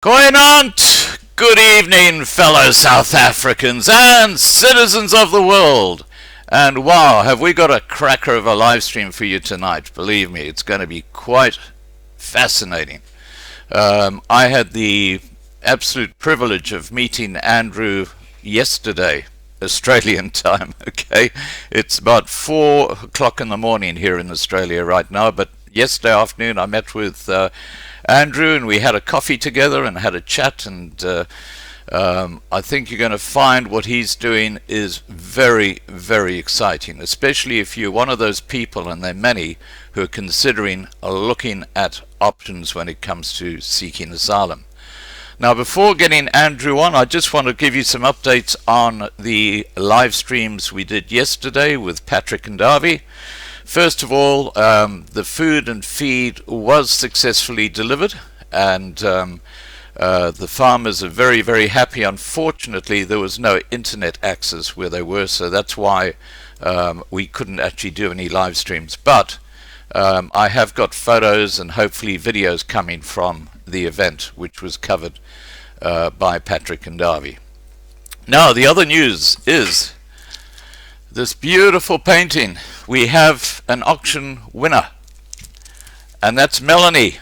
Goeienaand! Good evening, fellow South Africans and citizens of the world. And wow, have we got a cracker of a live stream for you tonight. Believe me, it's going to be quite fascinating. I had the absolute privilege of meeting Andrew yesterday, Australian time, okay? It's about 4 o'clock in the morning here in Australia right now, but yesterday afternoon I met with Andrew and we had a coffee together and had a chat, and I think you're going to find what he's doing is very, very exciting, especially if you're one of those people, and there are many, who are considering looking at options when it comes to seeking asylum. Now, before getting Andrew on, I just want to give you some updates on the live streams we did yesterday with Patrick and Davy. First of all, the food and feed was successfully delivered, and the farmers are very, very happy. Unfortunately, there was no internet access where they were, so that's why we couldn't actually do any live streams. But I have got photos and hopefully videos coming from the event, which was covered by Patrick and Davy. Now, the other news is this beautiful painting. We have an auction winner, and that's Melanie,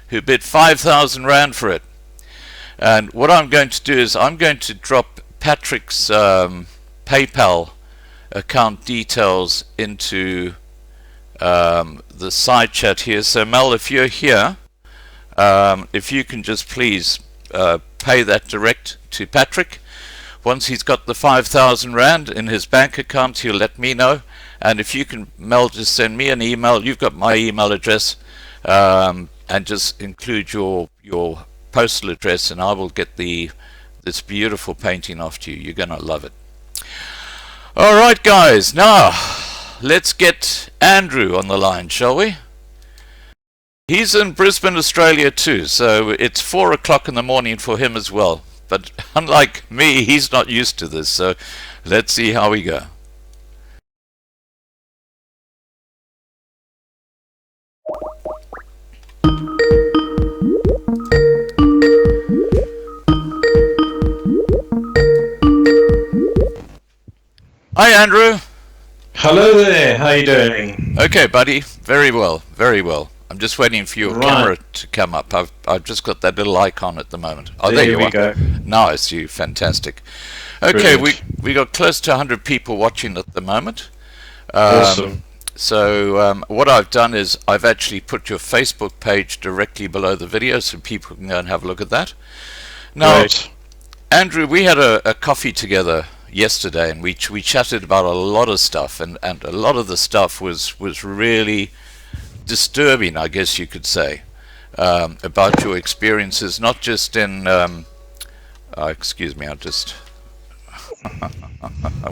who bid 5,000 Rand for it. And what I'm going to do is I'm going to drop Patrick's PayPal account details into the side chat here. So Mel, if you're here, if you can just please pay that direct to Patrick. Once he's got the 5,000 Rand in his bank account, he'll let me know. And if you can, Mel, just send me an email. You've got my email address, and just include your postal address, and I will get this beautiful painting off to you. You're going to love it. All right, guys. Now, let's get Andrew on the line, shall we? He's in Brisbane, Australia too, so it's 4 o'clock in the morning for him as well. But unlike me, he's not used to this, so let's see how we go. Hi, Andrew. Hello there, how you doing? Okay, buddy, very well, very well. I'm just waiting for your camera to come up. I've just got that little icon at the moment. Oh, there you are. Go. Nice, you fantastic. Okay, we got close to 100 people watching at the moment. Awesome. So what I've done is I've actually put your Facebook page directly below the video so people can go and have a look at that. Now, Great. Andrew, we had a coffee together yesterday, and we chatted about a lot of stuff, and a lot of the stuff was really disturbing, I guess you could say, about your experiences, not just in excuse me, I'm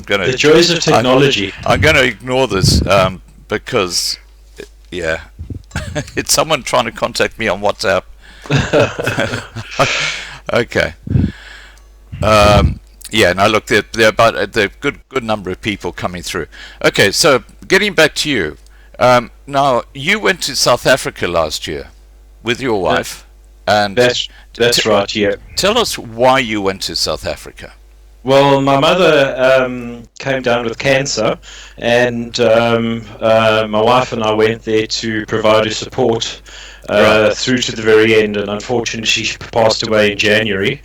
gonna the joys of technology. I'm gonna ignore this because yeah it's someone trying to contact me on WhatsApp. Okay. Yeah, now look, there are a good number of people coming through. Okay, so getting back to you. Now, you went to South Africa last year with your wife, and that's right. Yeah. Tell us why you went to South Africa. Well, my mother came down with cancer, and my wife and I went there to provide her support through to the very end. And unfortunately, she passed away in January,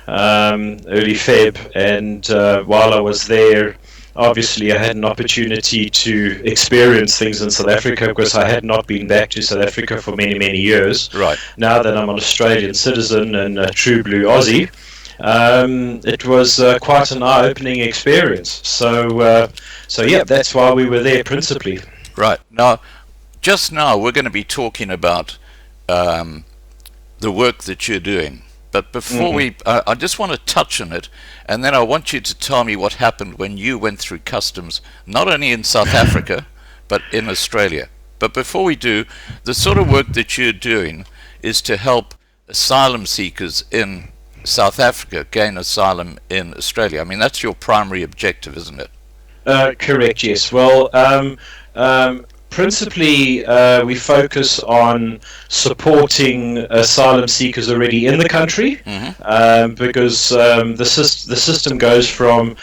early Feb. And while I was there, obviously, I had an opportunity to experience things in South Africa because I had not been back to South Africa for many, many years. Right. Now that I'm an Australian citizen and a true blue Aussie, it was quite an eye-opening experience. So yeah, that's why we were there principally. Right. Now, just now, we're going to be talking about the work that you're doing. But before I just want to touch on it, and then I want you to tell me what happened when you went through customs, not only in South Africa, but in Australia. But before we do, the sort of work that you're doing is to help asylum seekers in South Africa gain asylum in Australia. I mean, that's your primary objective, isn't it? Correct, yes. Well, Principally, we focus on supporting asylum seekers already in the country, because the system goes from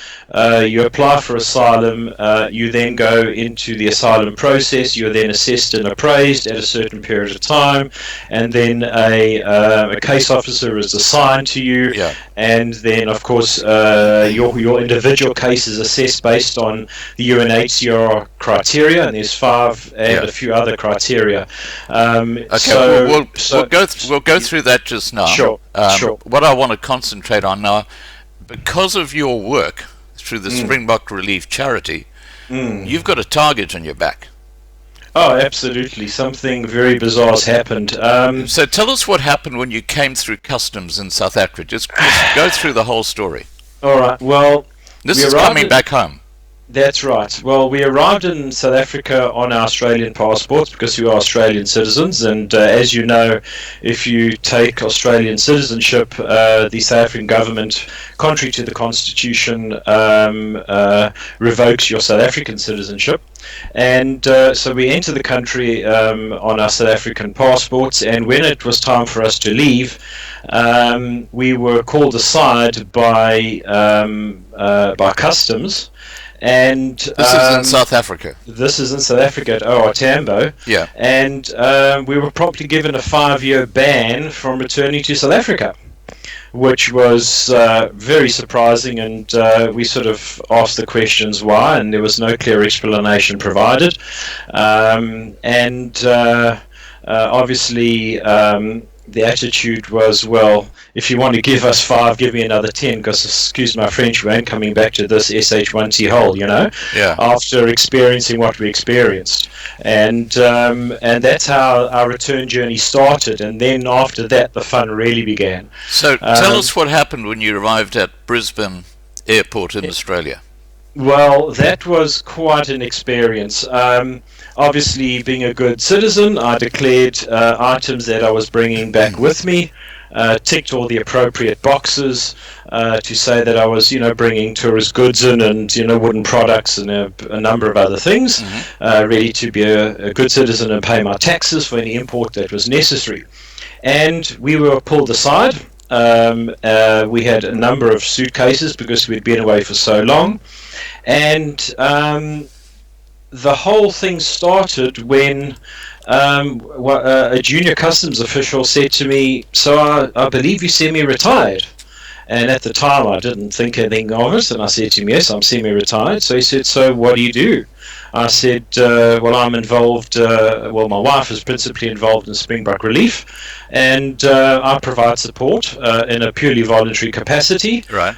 you apply for asylum, you then go into the asylum process, you're then assessed and appraised at a certain period of time, and then a case officer is assigned to you, and then of course your individual case is assessed based on the UNHCR criteria, and there's 5 and a few other criteria. Okay, we'll go through that just now. Sure. What I want to concentrate on now, because of your work through the Springbok Relief Charity, you've got a target on your back. Oh, absolutely. Something very bizarre has happened. So tell us what happened when you came through customs in South Africa. Just go through the whole story. All right. Well, this is coming back home. That's right. Well, we arrived in South Africa on our Australian passports because we are Australian citizens, and as you know, if you take Australian citizenship, the South African government, contrary to the Constitution, revokes your South African citizenship. And so we enter the country on our South African passports, and when it was time for us to leave, we were called aside by customs. And this is in South Africa. This is in South Africa at OR Tambo. Yeah. And we were promptly given a 5-year ban from returning to South Africa, which was very surprising, and we sort of asked the questions why, and there was no clear explanation provided. Obviously, the attitude was, well, if you want to give us 5, give me another 10, because, excuse my French, we ain't coming back to this SH1T hole, after experiencing what we experienced. And that's how our return journey started, and then after that, the fun really began. So tell us what happened when you arrived at Brisbane Airport in Australia. Well, that was quite an experience. Obviously, being a good citizen, I declared items that I was bringing back with me, ticked all the appropriate boxes to say that I was, bringing tourist goods in, and wooden products and a number of other things, ready to be a good citizen and pay my taxes for any import that was necessary. And we were pulled aside. We had a number of suitcases because we'd been away for so long, and the whole thing started when a junior customs official said to me, "So I believe you semi-retired." And at the time I didn't think anything of it, and I said to him, "Yes, I'm semi-retired." So he said, "So what do you do?" I said, well, I'm involved, my wife is principally involved in Springbok Relief, and I provide support in a purely voluntary capacity. Right.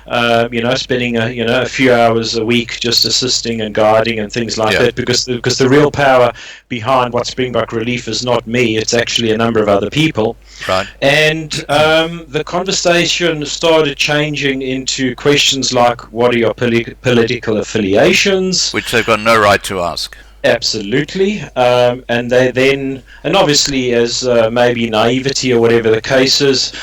Spending a few hours a week just assisting and guiding and things like that, because the real power behind what Springbok Relief is not me, it's actually a number of other people. Right. And the conversation started changing into questions like, what are your political affiliations? Which they've got no right to ask. Absolutely. And they then, and obviously as maybe naivety or whatever the case is,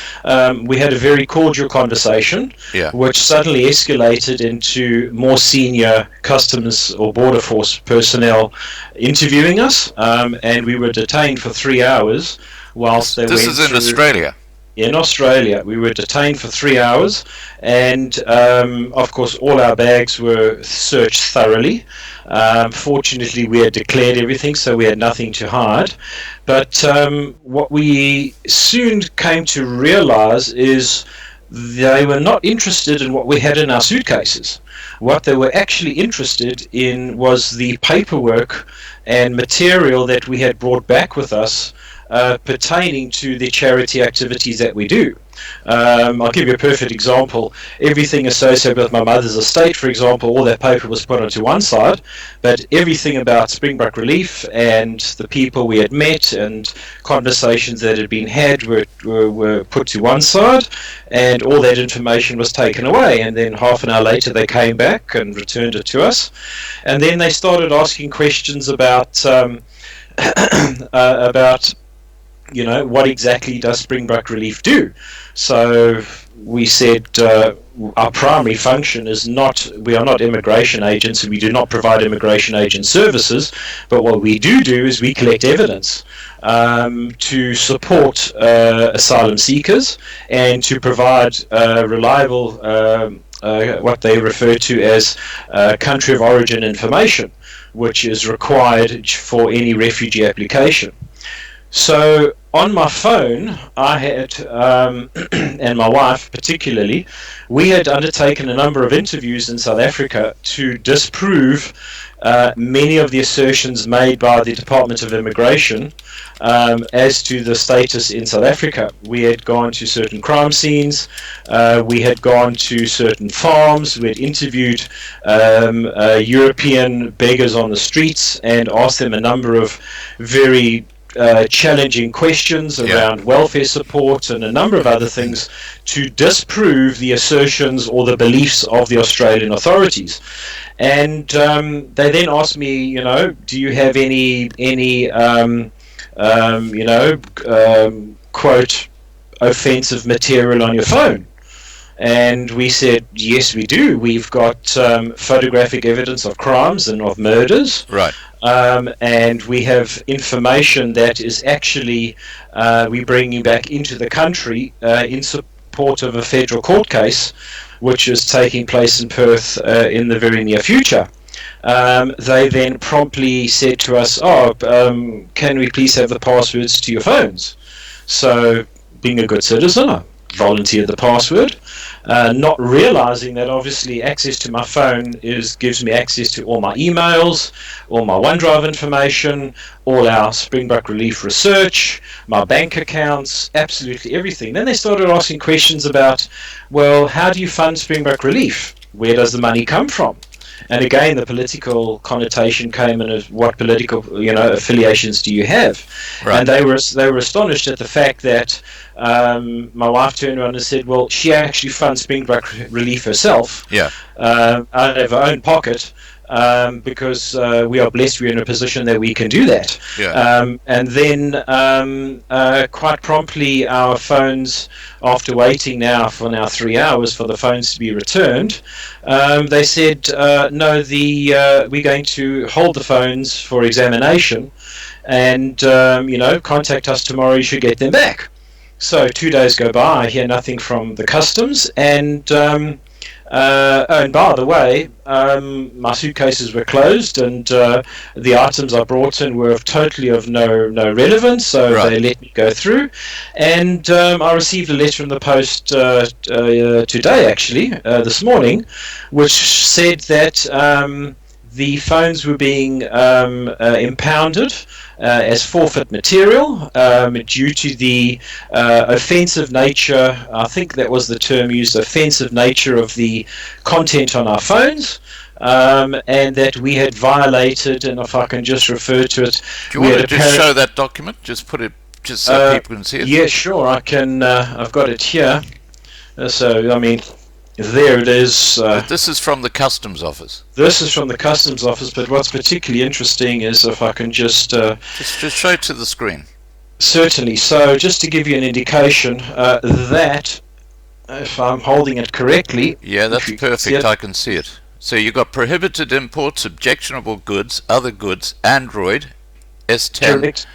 we had a very cordial conversation, which suddenly escalated into more senior customs or border force personnel interviewing us, and we were detained for 3 hours whilst they went through... This is in Australia? In Australia. We were detained for 3 hours, and of course all our bags were searched thoroughly. Fortunately, we had declared everything, so we had nothing to hide. But what we soon came to realize is they were not interested in what we had in our suitcases. What they were actually interested in was the paperwork and material that we had brought back with us pertaining to the charity activities that we do. I'll give you a perfect example. Everything associated with my mother's estate, for example, all that paper was put onto one side, but everything about Springbok Relief and the people we had met and conversations that had been had were put to one side, and all that information was taken away. And then half an hour later they came back and returned it to us, and then they started asking questions about what exactly does Springbok Relief do? So we said our primary function is we are not immigration agents, and we do not provide immigration agent services, but what we do is we collect evidence to support asylum seekers and to provide reliable, what they refer to as country of origin information, which is required for any refugee application. So on my phone, I had, and my wife particularly, we had undertaken a number of interviews in South Africa to disprove many of the assertions made by the Department of Immigration as to the status in South Africa. We had gone to certain crime scenes, we had gone to certain farms, we had interviewed European beggars on the streets and asked them a number of very challenging questions around welfare support and a number of other things to disprove the assertions or the beliefs of the Australian authorities. And they then asked me, do you have any quote, offensive material on your phone? And we said, yes, we do. We've got photographic evidence of crimes and of murders. Right. And we have information that is actually we're bringing back into the country in support of a federal court case, which is taking place in Perth in the very near future. They then promptly said to us, can we please have the passwords to your phones? So, being a good citizen, I volunteered the password, not realizing that obviously access to my phone gives me access to all my emails, all my OneDrive information, all our Springbok Relief research, my bank accounts, absolutely everything. Then they started asking questions about, well, how do you fund Springbok Relief? Where does the money come from? And again, the political connotation came in as what political, affiliations do you have? Right. And they were astonished at the fact that my wife turned around and said, well, she actually funds Springbok Relief herself, out of her own pocket, because we are blessed we're in a position that we can do that. And then quite promptly our phones, after waiting now for 3 hours for the phones to be returned, they said, no, we're going to hold the phones for examination, and contact us tomorrow, you should get them back. So 2 days go by, I hear nothing from the customs, and by the way, my suitcases were closed, and the items I brought in were totally of no relevance, so they let me go through. And I received a letter in the post today, actually, this morning, which said that the phones were being impounded as forfeit material due to the offensive nature, I think that was the term used, offensive nature of the content on our phones, and that we had violated, and if I can just refer to it... Do you want to just show that document? Just put it, just so people can see it? Yeah, sure, I can, I've got it here. So, I mean... There it is. This is from the Customs Office. This is from the Customs Office, but what's particularly interesting is if I can just show it to the screen. Certainly. So just to give you an indication, that, if I'm holding it correctly... Yeah, that's perfect. I can see it. So you've got prohibited imports, objectionable goods, other goods, Android, S10, correct.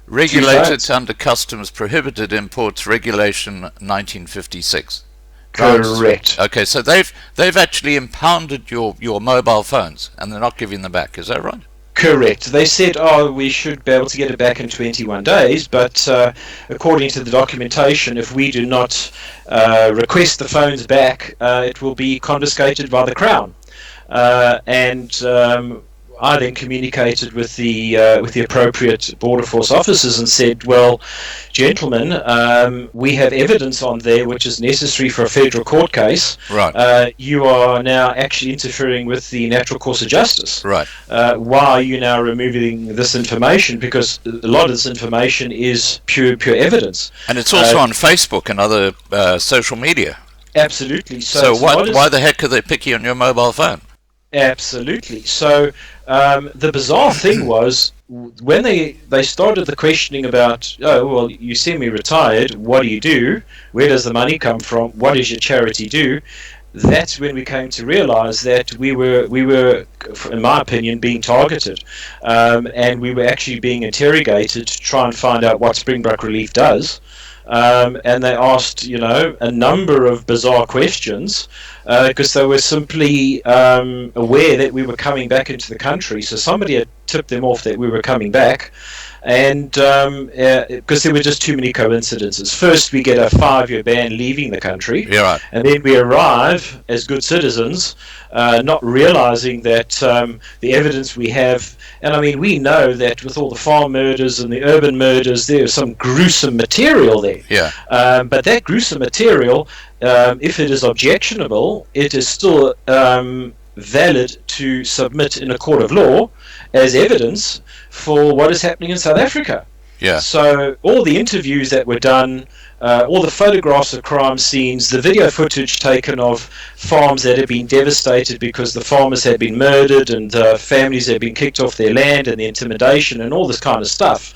Regulated under Customs, prohibited imports, Regulation 1956. Correct. Okay, so they've actually impounded your mobile phones, and they're not giving them back. Is that right? Correct. They said, we should be able to get it back in 21 days, but according to the documentation, if we do not request the phones back, it will be confiscated by the Crown. I then communicated with the appropriate Border Force officers and said, well, gentlemen, we have evidence on there which is necessary for a federal court case. Right. You are now actually interfering with the natural course of justice. Right. Why are you now removing this information? Because a lot of this information is pure evidence. And it's also on Facebook and other social media. Absolutely. So why the heck are they picky on your mobile phone? Absolutely. So the bizarre thing was when they started the questioning about, oh, well, you semi-retired, what do you do? Where does the money come from? What does your charity do? That's when we came to realize that we were, in my opinion, being targeted, and we were actually being interrogated to try and find out what Springbok Relief does. And they asked, a number of bizarre questions because they were simply aware that we were coming back into the country. So somebody had tipped them off that we were coming back, and because there were just too many coincidences. First, we get a 5-year ban leaving the country, Yeah, right. and then we arrive as good citizens, not realizing that the evidence we have. And I mean, we know that with all the farm murders and the urban murders, there's some gruesome material there. Yeah. But that gruesome material, if it is objectionable, it is still valid to submit in a court of law as evidence for what is happening in South Africa. Yeah. So all the interviews that were done, all the photographs of crime scenes, the video footage taken of farms that had been devastated because the farmers had been murdered and families had been kicked off their land, and the intimidation and all this kind of stuff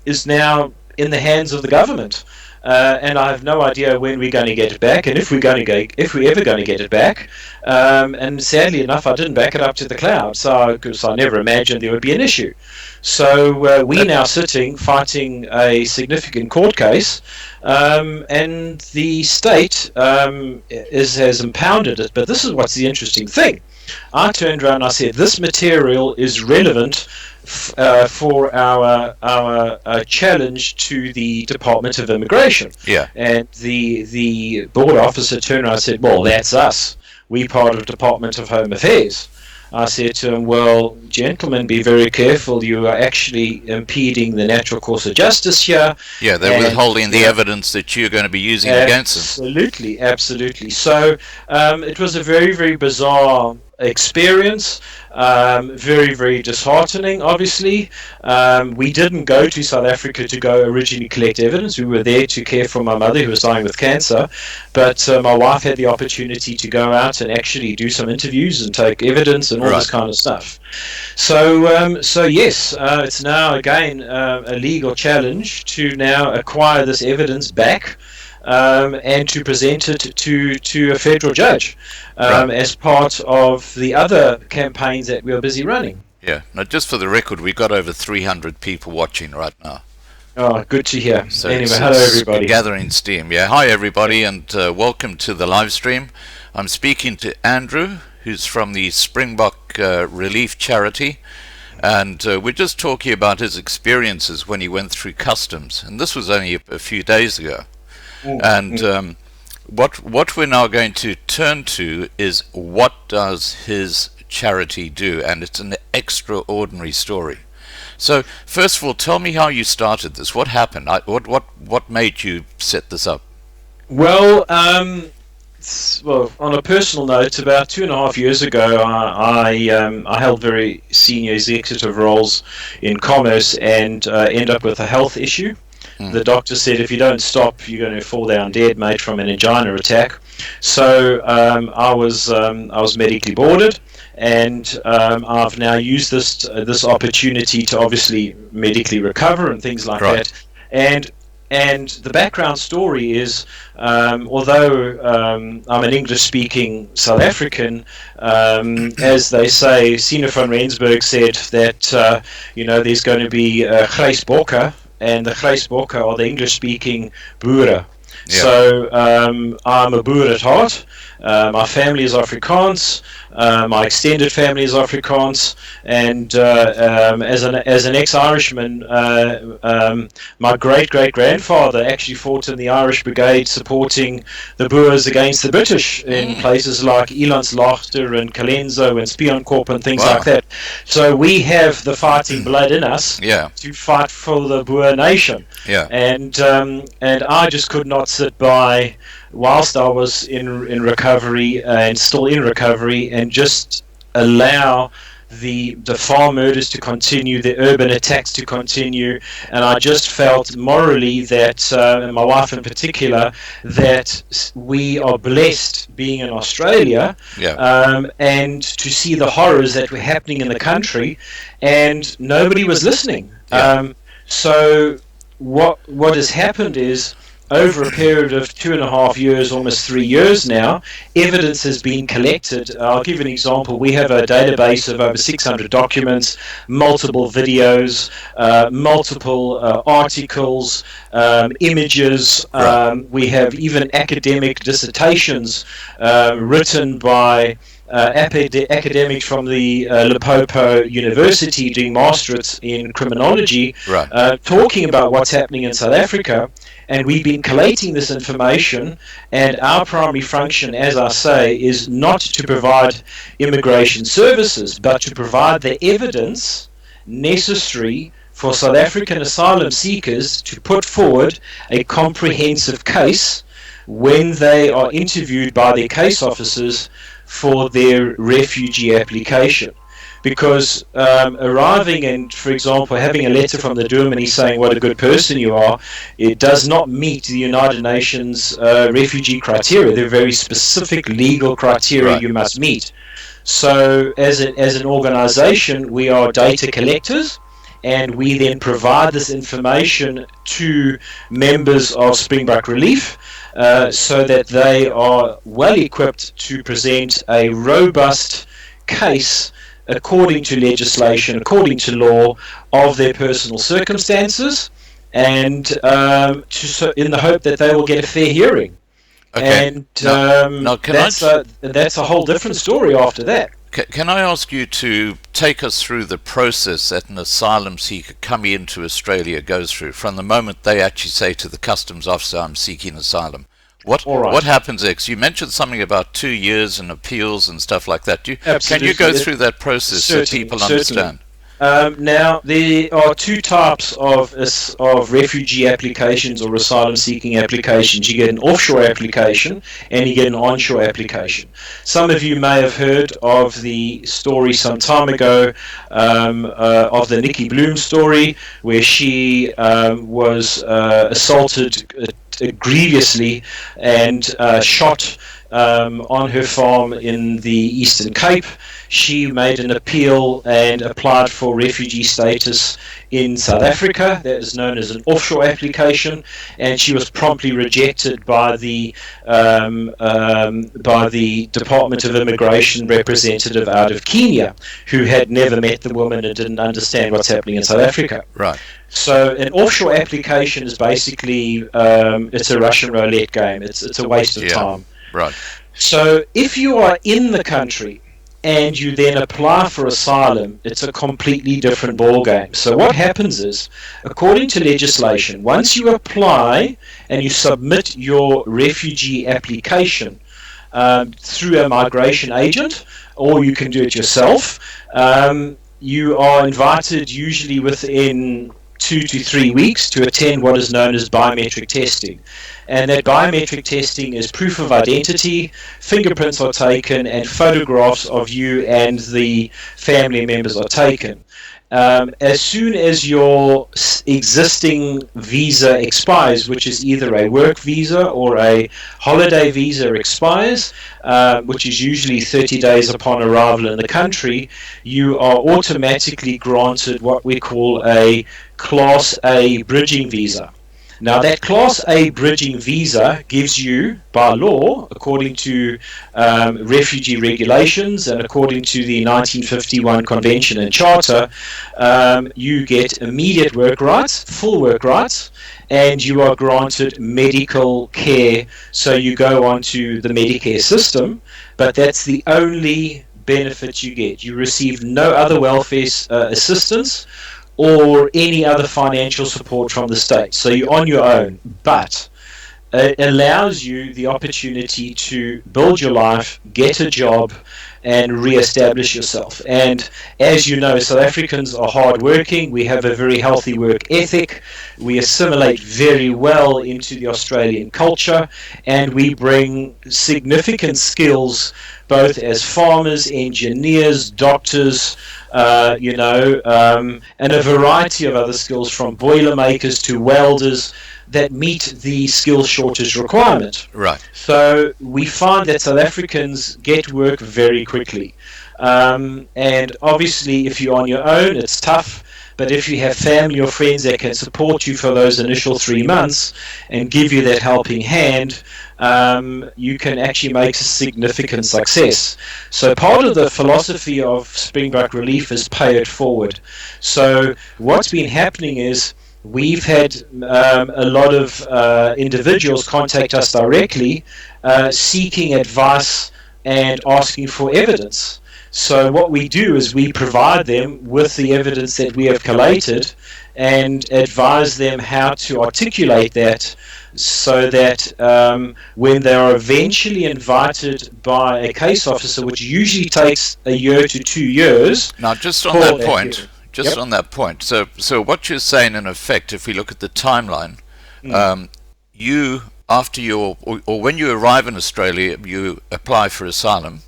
is now in the hands of the government. And I have no idea when we're going to get it back, and if we're ever going to get it back. And sadly enough, I didn't back it up to the cloud, because I never imagined there would be an issue. So we're now sitting fighting a significant court case, and the state has impounded it. But this is what's the interesting thing. I turned around and I said, this material is relevant for our challenge to the Department of Immigration. Yeah. And the border officer turned around and said, well, that's us. We part of Department of Home Affairs. I said to him, well, gentlemen, be very careful. You are actually impeding the natural course of justice here. Yeah, they're withholding the evidence that you're going to be using against them. Absolutely, absolutely. So it was a very, very bizarre experience, very, very disheartening, obviously. We didn't go to South Africa to go originally collect evidence. We were there to care for my mother who was dying with cancer, but my wife had the opportunity to go out and actually do some interviews and take evidence and all this kind of stuff. So yes, it's now again a legal challenge to now acquire this evidence back, and to present it to a federal judge as part of the other campaigns that we are busy running. Yeah. Now, just for the record, we've got over 300 people watching right now. Oh, good to hear. So anyway, it's hello everybody. Gathering steam. Yeah. Hi everybody, and welcome to the live stream. I'm speaking to Andrew, who's from the Springbok Relief Charity, and we're just talking about his experiences when he went through customs, and this was only a few days ago. And what we're now going to turn to is what does his charity do, and it's an extraordinary story. So first of all, tell me how you started this. What happened? What made you set this up? Well, on a personal note, about 2.5 years ago, I held very senior executive roles in commerce and ended up with a health issue. The doctor said, if you don't stop, you're going to fall down dead, mate, from an angina attack. So I was medically boarded, and I've now used this opportunity to obviously medically recover and things like that. And the background story is, although I'm an English-speaking South African, as they say, Sina van Rensburg said that there's going to be Grijsbokke, and the Grijsbokke are the English-speaking Boere. Yeah. So I'm a Boer at heart. My family is Afrikaans. My extended family is Afrikaans, and as an ex-Irishman, my great-great-grandfather actually fought in the Irish Brigade supporting the Boers against the British in places like Elandslaagte and Colenso and Spionkop and things like that. So we have the fighting blood in us to fight for the Boer nation. Yeah. And I just could not sit by whilst I was in recovery and still in recovery, and just allow the farm murders to continue, the urban attacks to continue, and I just felt morally that, and my wife in particular, that we are blessed being in Australia, and to see the horrors that were happening in the country, and nobody was listening. So what has happened is, over a period of 2.5 years, almost 3 years now, evidence has been collected. I'll give you an example. We have a database of over 600 documents, multiple videos, multiple articles, images. We have even academic dissertations written by academics from the Limpopo University doing masterates in criminology, talking about what's happening in South Africa. And we've been collating this information, and our primary function, as I say, is not to provide immigration services, but to provide the evidence necessary for South African asylum seekers to put forward a comprehensive case when they are interviewed by their case officers for their refugee application. Because arriving and, for example, having a letter from the Dominee saying what a good person you are, it does not meet the United Nations refugee criteria. They're very specific legal criteria you must meet. So as an organization, we are data collectors, and we then provide this information to members of Springbok Relief so that they are well equipped to present a robust case according to legislation, according to law, of their personal circumstances, and in the hope that they will get a fair hearing. Okay. And that's a whole different story after that. Can I ask you to take us through the process that an asylum seeker coming into Australia goes through, from the moment they actually say to the customs officer, I'm seeking asylum? What happens next? You mentioned something about 2 years and appeals and stuff like that. Can you go through that process so people understand? Now, there are two types of refugee applications or asylum seeking applications. You get an offshore application and you get an onshore application. Some of you may have heard of the story some time ago of the Nikki Bloom story, where she was assaulted grievously and shot on her farm in the Eastern Cape. She made an appeal and applied for refugee status in South Africa. That is known as an offshore application, and she was promptly rejected by the Department of Immigration representative out of Kenya, who had never met the woman and didn't understand what's happening in South Africa. Right. So an offshore application is basically it's a Russian roulette game. It's a waste of time. Right. So if you are in the country and you then apply for asylum, it's a completely different ballgame. So what happens is, according to legislation, once you apply and you submit your refugee application through a migration agent, or you can do it yourself, you are invited usually within 2 to 3 weeks to attend what is known as biometric testing. And that biometric testing is proof of identity, fingerprints are taken, and photographs of you and the family members are taken. As soon as your existing visa expires, which is either a work visa or a holiday visa expires, which is usually 30 days upon arrival in the country, you are automatically granted what we call a Class A bridging visa. Now, that Class A bridging visa gives you, by law, according to refugee regulations and according to the 1951 Convention and Charter, you get immediate work rights, full work rights, and you are granted medical care. So you go onto the Medicare system, but that's the only benefit you get. You receive no other welfare assistance or any other financial support from the state. So you're on your own. But allows you the opportunity to build your life, get a job, and re-establish yourself. And as you know, South Africans are hard-working. We have a very healthy work ethic. We assimilate very well into the Australian culture, and we bring significant skills both as farmers, engineers, doctors, and a variety of other skills, from boilermakers to welders, that meet the skill shortage requirement. Right. So we find that South Africans get work very quickly. And obviously, if you're on your own, it's tough. But if you have family or friends that can support you for those initial 3 months and give you that helping hand, you can actually make a significant success. So part of the philosophy of Springbok Relief is pay it forward. So what's been happening is we've had a lot of individuals contact us directly seeking advice and asking for evidence. So what we do is we provide them with the evidence that we have collated and advise them how to articulate that, so that when they are eventually invited by a case officer, which usually takes a year to 2 years. Now, just on that point, on that point, so what you're saying, in effect, if we look at the timeline, you, after your, or when you arrive in Australia, you apply for asylum.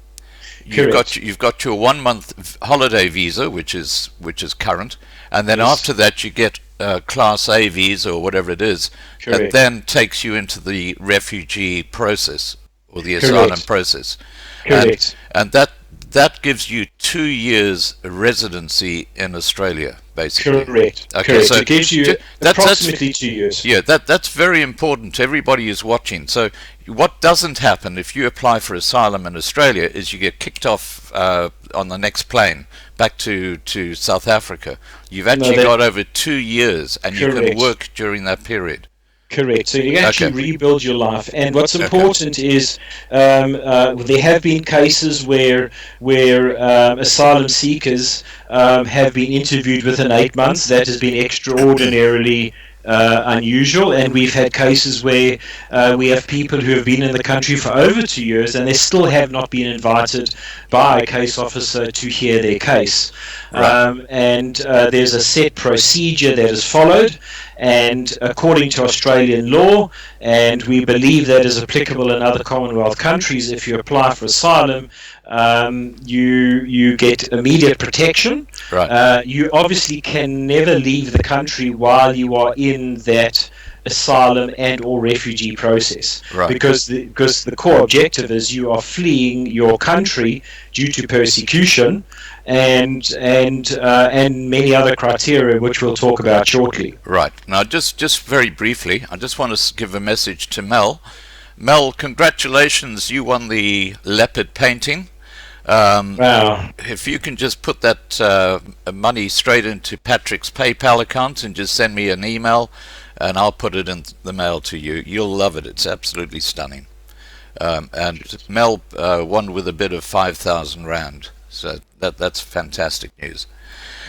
You've got your 1 month holiday visa, which is current, and then after that you get a Class A visa or whatever it is, that then takes you into the refugee process or the asylum process. Correct. And that gives you 2 years residency in Australia, basically. Correct. Okay, correct. so it gives you approximately 2 years. Yeah, that's very important to everybody who's watching. So what doesn't happen if you apply for asylum in Australia is you get kicked off on the next plane back to South Africa. You've actually got over 2 years, and you can work during that period. Correct. So you actually rebuild your life. And what's important is there have been cases where asylum seekers have been interviewed within 8 months. That has been extraordinarily unusual, and we've had cases where we have people who have been in the country for over 2 years and they still have not been invited by a case officer to hear their case. And there's a set procedure that is followed, and according to Australian law, and we believe that is applicable in other Commonwealth countries, if you apply for asylum, you get immediate protection. You obviously can never leave the country while you are in that asylum and or refugee process, because the core objective is you are fleeing your country due to persecution and many other criteria which we'll talk about shortly. Right. Now, just very briefly, I just want to give a message to Mel. Mel, congratulations, you won the leopard painting. Wow. If you can just put that money straight into Patrick's PayPal account and just send me an email, and I'll put it in the mail to you. You'll love it. It's absolutely stunning. And Mel won with a bid of 5,000 rand. So that's fantastic news.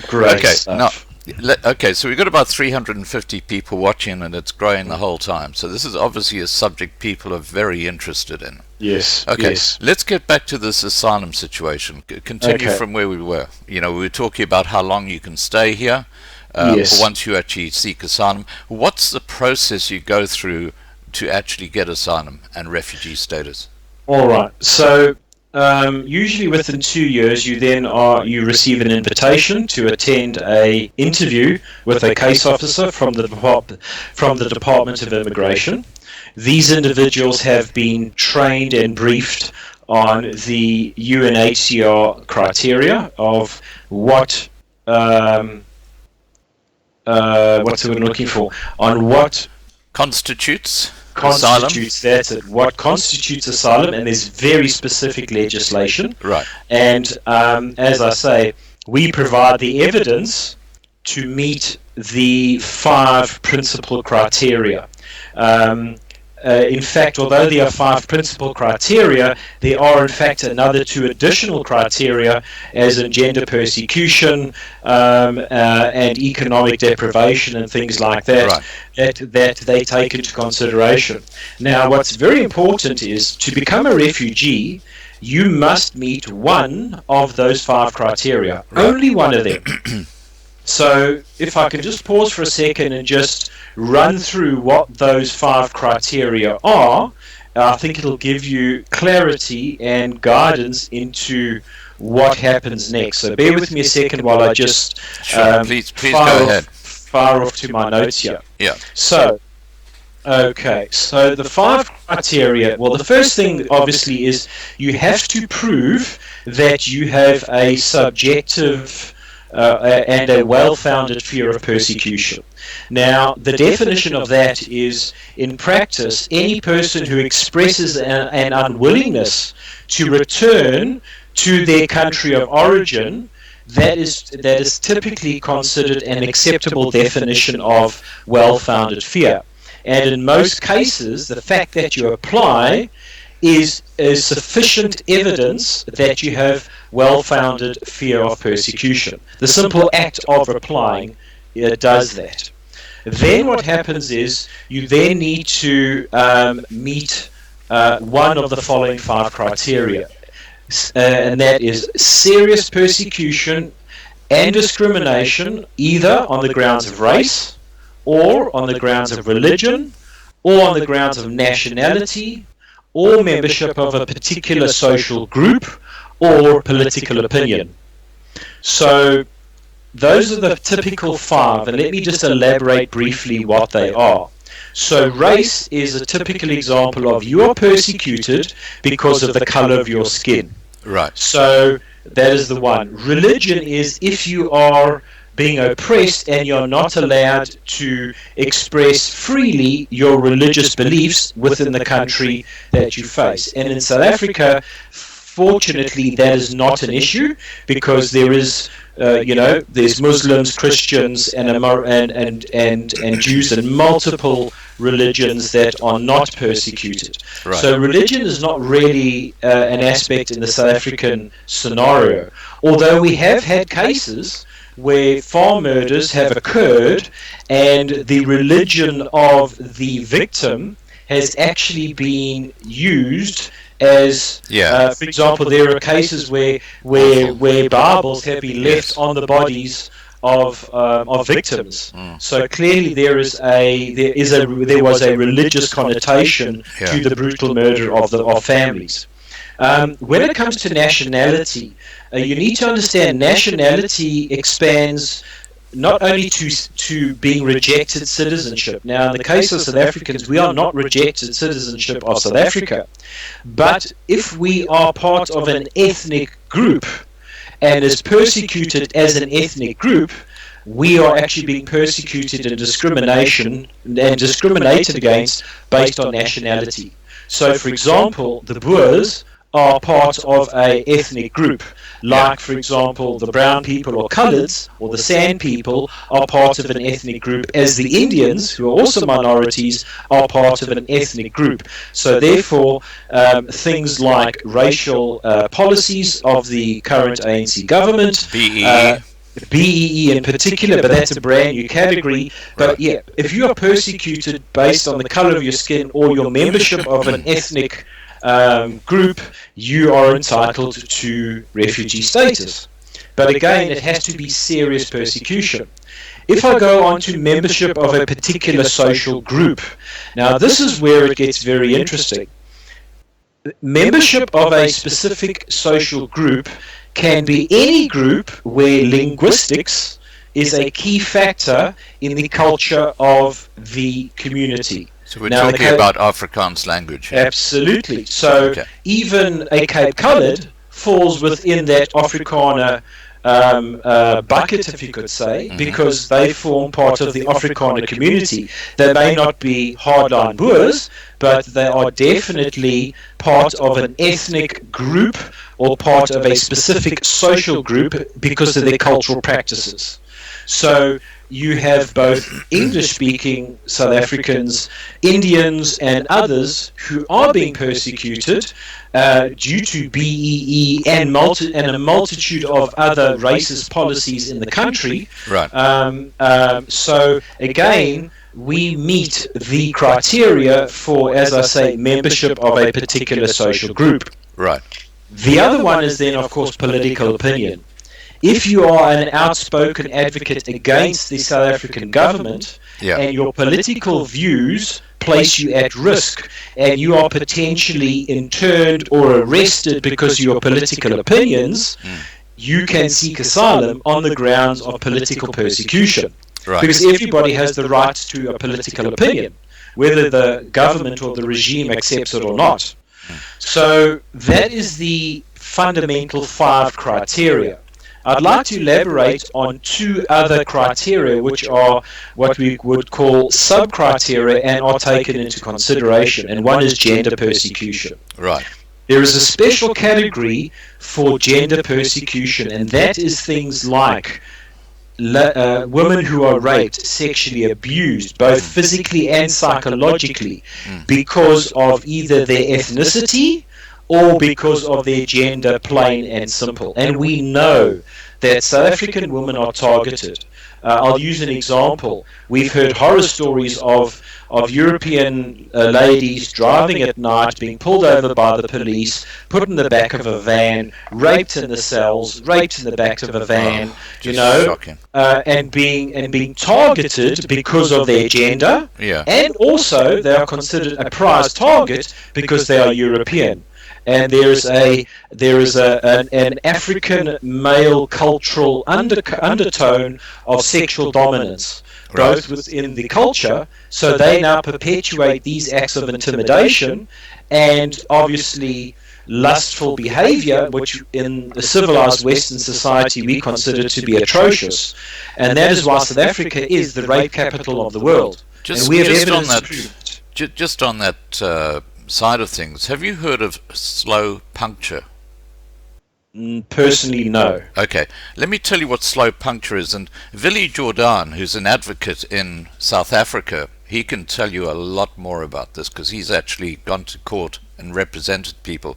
Great stuff. Okay, so we've got about 350 people watching, and it's growing the whole time. So this is obviously a subject people are very interested in. Yes. Okay, yes. Let's get back to this asylum situation. Continue from where we were. You know, we were talking about how long you can stay here once you actually seek asylum. What's the process you go through to actually get asylum and refugee status? All right. So usually within 2 years, you receive an invitation to attend a interview with a case officer from the Department of Immigration. These individuals have been trained and briefed on the UNHCR criteria of what's the word I'm looking for, on what constitutes asylum. That's it. What constitutes asylum, and there's very specific legislation. Right. And as I say, we provide the evidence to meet the 5 principal criteria. in fact, although there are 5 principal criteria, there are in fact another 2 additional criteria, as in gender persecution and economic deprivation and things like that, that they take into consideration. Now, what's very important is, to become a refugee, you must meet one of those 5 criteria, only one of them. So if I can just pause for a second and just run through what those 5 criteria are, I think it'll give you clarity and guidance into what happens next. So bear with me a second while I just please go ahead. Fire off to my notes here. Yeah. So, okay, so the 5 criteria, well, the first thing obviously is you have to prove that you have a subjective and a well-founded fear of persecution. Now, the definition of that is, in practice, any person who expresses an unwillingness to return to their country of origin, that is typically considered an acceptable definition of well-founded fear. And in most cases, the fact that you apply is sufficient evidence that you have well-founded fear of persecution. The simple act of applying does that. Then what happens is you then need to meet one of the following 5 criteria, and that is serious persecution and discrimination, either on the grounds of race, or on the grounds of religion, or on the grounds of nationality, or membership of a particular social group, or political opinion. So those are the typical 5, and let me just elaborate briefly what they are. So race is a typical example of you are persecuted because of the color of your skin. Right. So that is the one. Religion is if you are being oppressed and you're not allowed to express freely your religious beliefs within the country that you face. And in South Africa, fortunately, that is not an issue, because there is, there's Muslims, Christians, and Jews, and multiple religions that are not persecuted. Right. So religion is not really an aspect in the South African scenario, although we have had cases where farm murders have occurred and the religion of the victim has actually been used as, for example, there are cases where Bibles have been left on the bodies of victims. So clearly there was a religious connotation to the brutal murder of families. When it comes to nationality, you need to understand nationality expands not only to being rejected citizenship. Now, in the case of South Africans, we are not rejected citizenship of South Africa. But if we are part of an ethnic group and is persecuted as an ethnic group, we are actually being persecuted and discriminated against based on nationality. So, for example, the Boers are part of an ethnic group. Like, for example, the brown people or coloureds or the San people are part of an ethnic group, as the Indians, who are also minorities, are part of an ethnic group. So therefore, things like racial policies of the current ANC government, BEE in particular, but that's a brand new category. But yeah, if you are persecuted based on the colour of your skin or your membership of an ethnic group, you are entitled to refugee status. But again, it has to be serious persecution. If I go on to membership of a particular social group, now this is where it gets very interesting. Membership of a specific social group can be any group where linguistics is a key factor in the culture of the community. So we're talking about Afrikaans language. Absolutely. So even a Cape Coloured falls within that Afrikaner bucket, if you could say, because they form part of the Afrikaner community. They may not be hardline Boers, but they are definitely part of an ethnic group or part of a specific social group because of their cultural practices. So you have both English-speaking South Africans, Indians, and others who are being persecuted due to BEE and a multitude of other racist policies in the country. Right. So again, we meet the criteria for, as I say, membership of a particular social group. Right. The other one is then, of course, political opinion. If you are an outspoken advocate against the South African government, and your political views place you at risk, and you are potentially interned or arrested because of your political opinions, you can seek asylum on the grounds of political persecution. Right. Because everybody has the right to a political opinion, whether the government or the regime accepts it or not. So that is the fundamental 5 criteria. I'd like to elaborate on 2 other criteria, which are what we would call sub-criteria and are taken into consideration. And one is gender persecution. Right. There is a special category for gender persecution, and that is things like women who are raped, sexually abused, both physically and psychologically, because of either their ethnicity or because of their gender, plain and simple. And we know that South African women are targeted. I'll use an example. We've heard horror stories of European ladies driving at night, being pulled over by the police, put in the back of a van, raped in the cells, raped in the back of a van, and being targeted because of their gender, and also they are considered a prize target because they are European. And there is an African male cultural undertone of sexual dominance, both within the culture. So they now perpetuate these acts of intimidation and obviously lustful behavior, which in the civilized Western society we consider to be atrocious. And that is why South Africa is the rape capital of the world. Just on that side of things, have you heard of slow puncture? Personally, no. Okay, let me tell you what slow puncture is. And Willie Jordan, who's an advocate in South Africa, he can tell you a lot more about this because he's actually gone to court and represented people.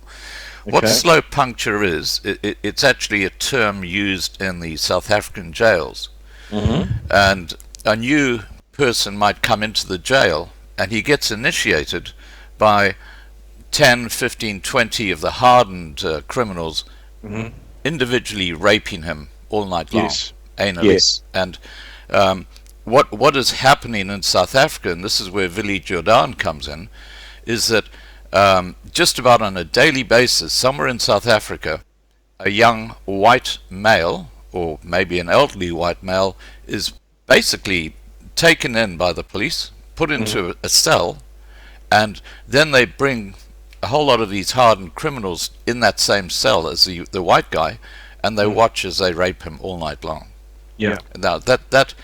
Okay. What slow puncture is, it's actually a term used in the South African jails. And a new person might come into the jail and he gets initiated by 10, 15, 20 of the hardened criminals individually raping him all night long, anally. And what is happening in South Africa, and this is where Willie Jordan comes in, is that just about on a daily basis, somewhere in South Africa, a young white male, or maybe an elderly white male, is basically taken in by the police, put into a cell, and then they bring a whole lot of these hardened criminals in that same cell as the white guy, and they watch as they rape him all night long. Now that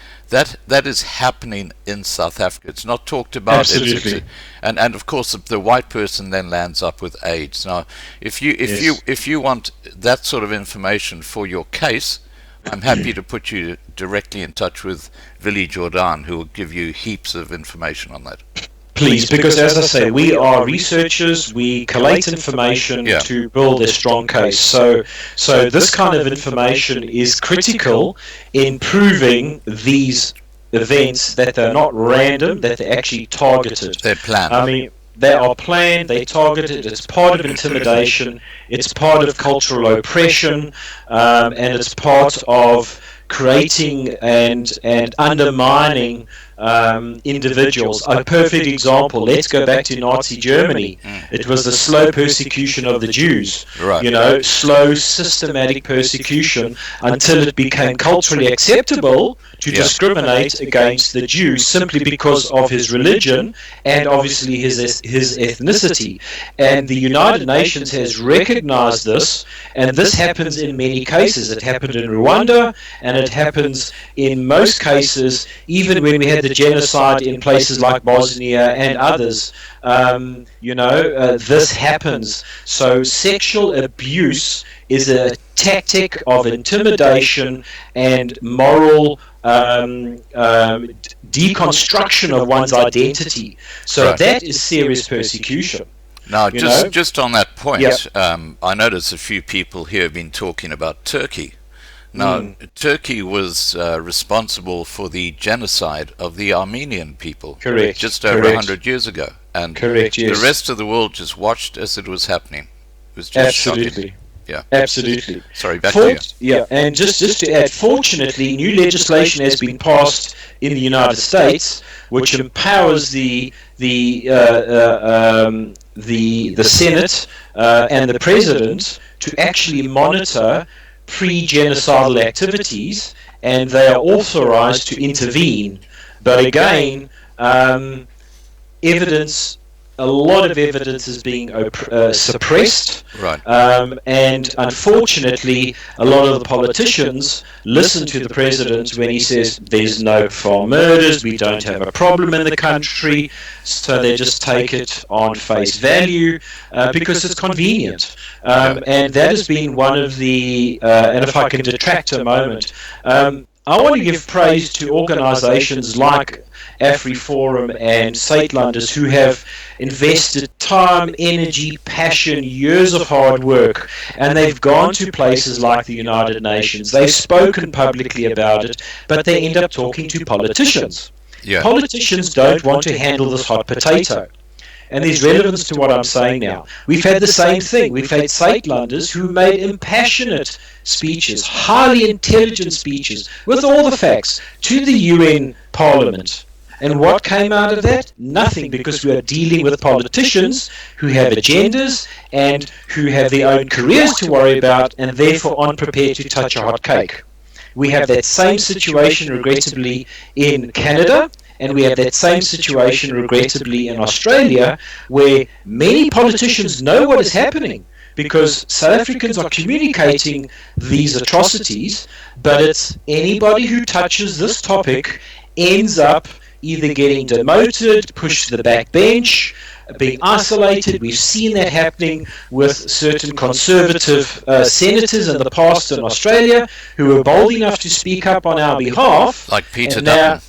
is happening in South Africa. It's not talked about. Absolutely. And of course the white person then lands up with AIDS. Now, if you want that sort of information for your case, I'm happy to put you directly in touch with Willie Jordan, who will give you heaps of information on that. Please, because as I say, we are researchers, we collate information to build a strong case. So this kind of information is critical in proving these events, that they're not random, that they're actually targeted. They're planned. I mean, they are planned, they're targeted, it's part of intimidation, it's part of cultural oppression, and it's part of creating and undermining individuals. A perfect example, let's go back to Nazi Germany. It was the slow persecution of the Jews. Slow, systematic persecution until it became culturally acceptable to discriminate against the Jews simply because of his religion and obviously his ethnicity. And the United Nations has recognized this, and this happens in many cases. It happened in Rwanda, and it happens in most cases, even when we had the the genocide in places like Bosnia and others. This happens. So sexual abuse is a tactic of intimidation and moral deconstruction of one's identity. So that is serious persecution. Now, just on that point, I notice a few people here have been talking about Turkey. Now, Turkey was responsible for the genocide of the Armenian people. Correct. Just over 100 years ago. And the rest of the world just watched as it was happening. It was just shocking. Yeah. Absolutely. Sorry, back to you. Yeah, and just to add, fortunately, new legislation has been passed in the United States, which empowers the Senate and the President to actually monitor pre-genocidal activities, and they are authorized to intervene. But again, a lot of evidence is being suppressed, and unfortunately a lot of the politicians listen to the president when he says there's no farm murders, we don't have a problem in the country, so they just take it on face value because it's convenient. And that has been one of the, and if I can detract a moment, I want to give praise to organizations like AfriForum and Saitlanders who have invested time, energy, passion, years of hard work, and they've gone to places like the United Nations. They've spoken publicly about it, but they end up talking to politicians. Politicians don't want to handle this hot potato. And there's relevance to what I'm saying now. We've had the same thing. We've had Saitlanders who made impassionate speeches, highly intelligent speeches, with all the facts, to the UN Parliament. And what came out of that? Nothing, because we are dealing with politicians who have agendas and who have their own careers to worry about and therefore aren't prepared to touch a hot cake. We have that same situation, regrettably, in Canada, and we have that same situation, regrettably, in Australia, where many politicians know what is happening because South Africans are communicating these atrocities, but it's anybody who touches this topic ends up either getting demoted, pushed to the back bench, being isolated. We've seen that happening with certain conservative senators in the past in Australia who were bold enough to speak up on our behalf. Like Peter Dutton.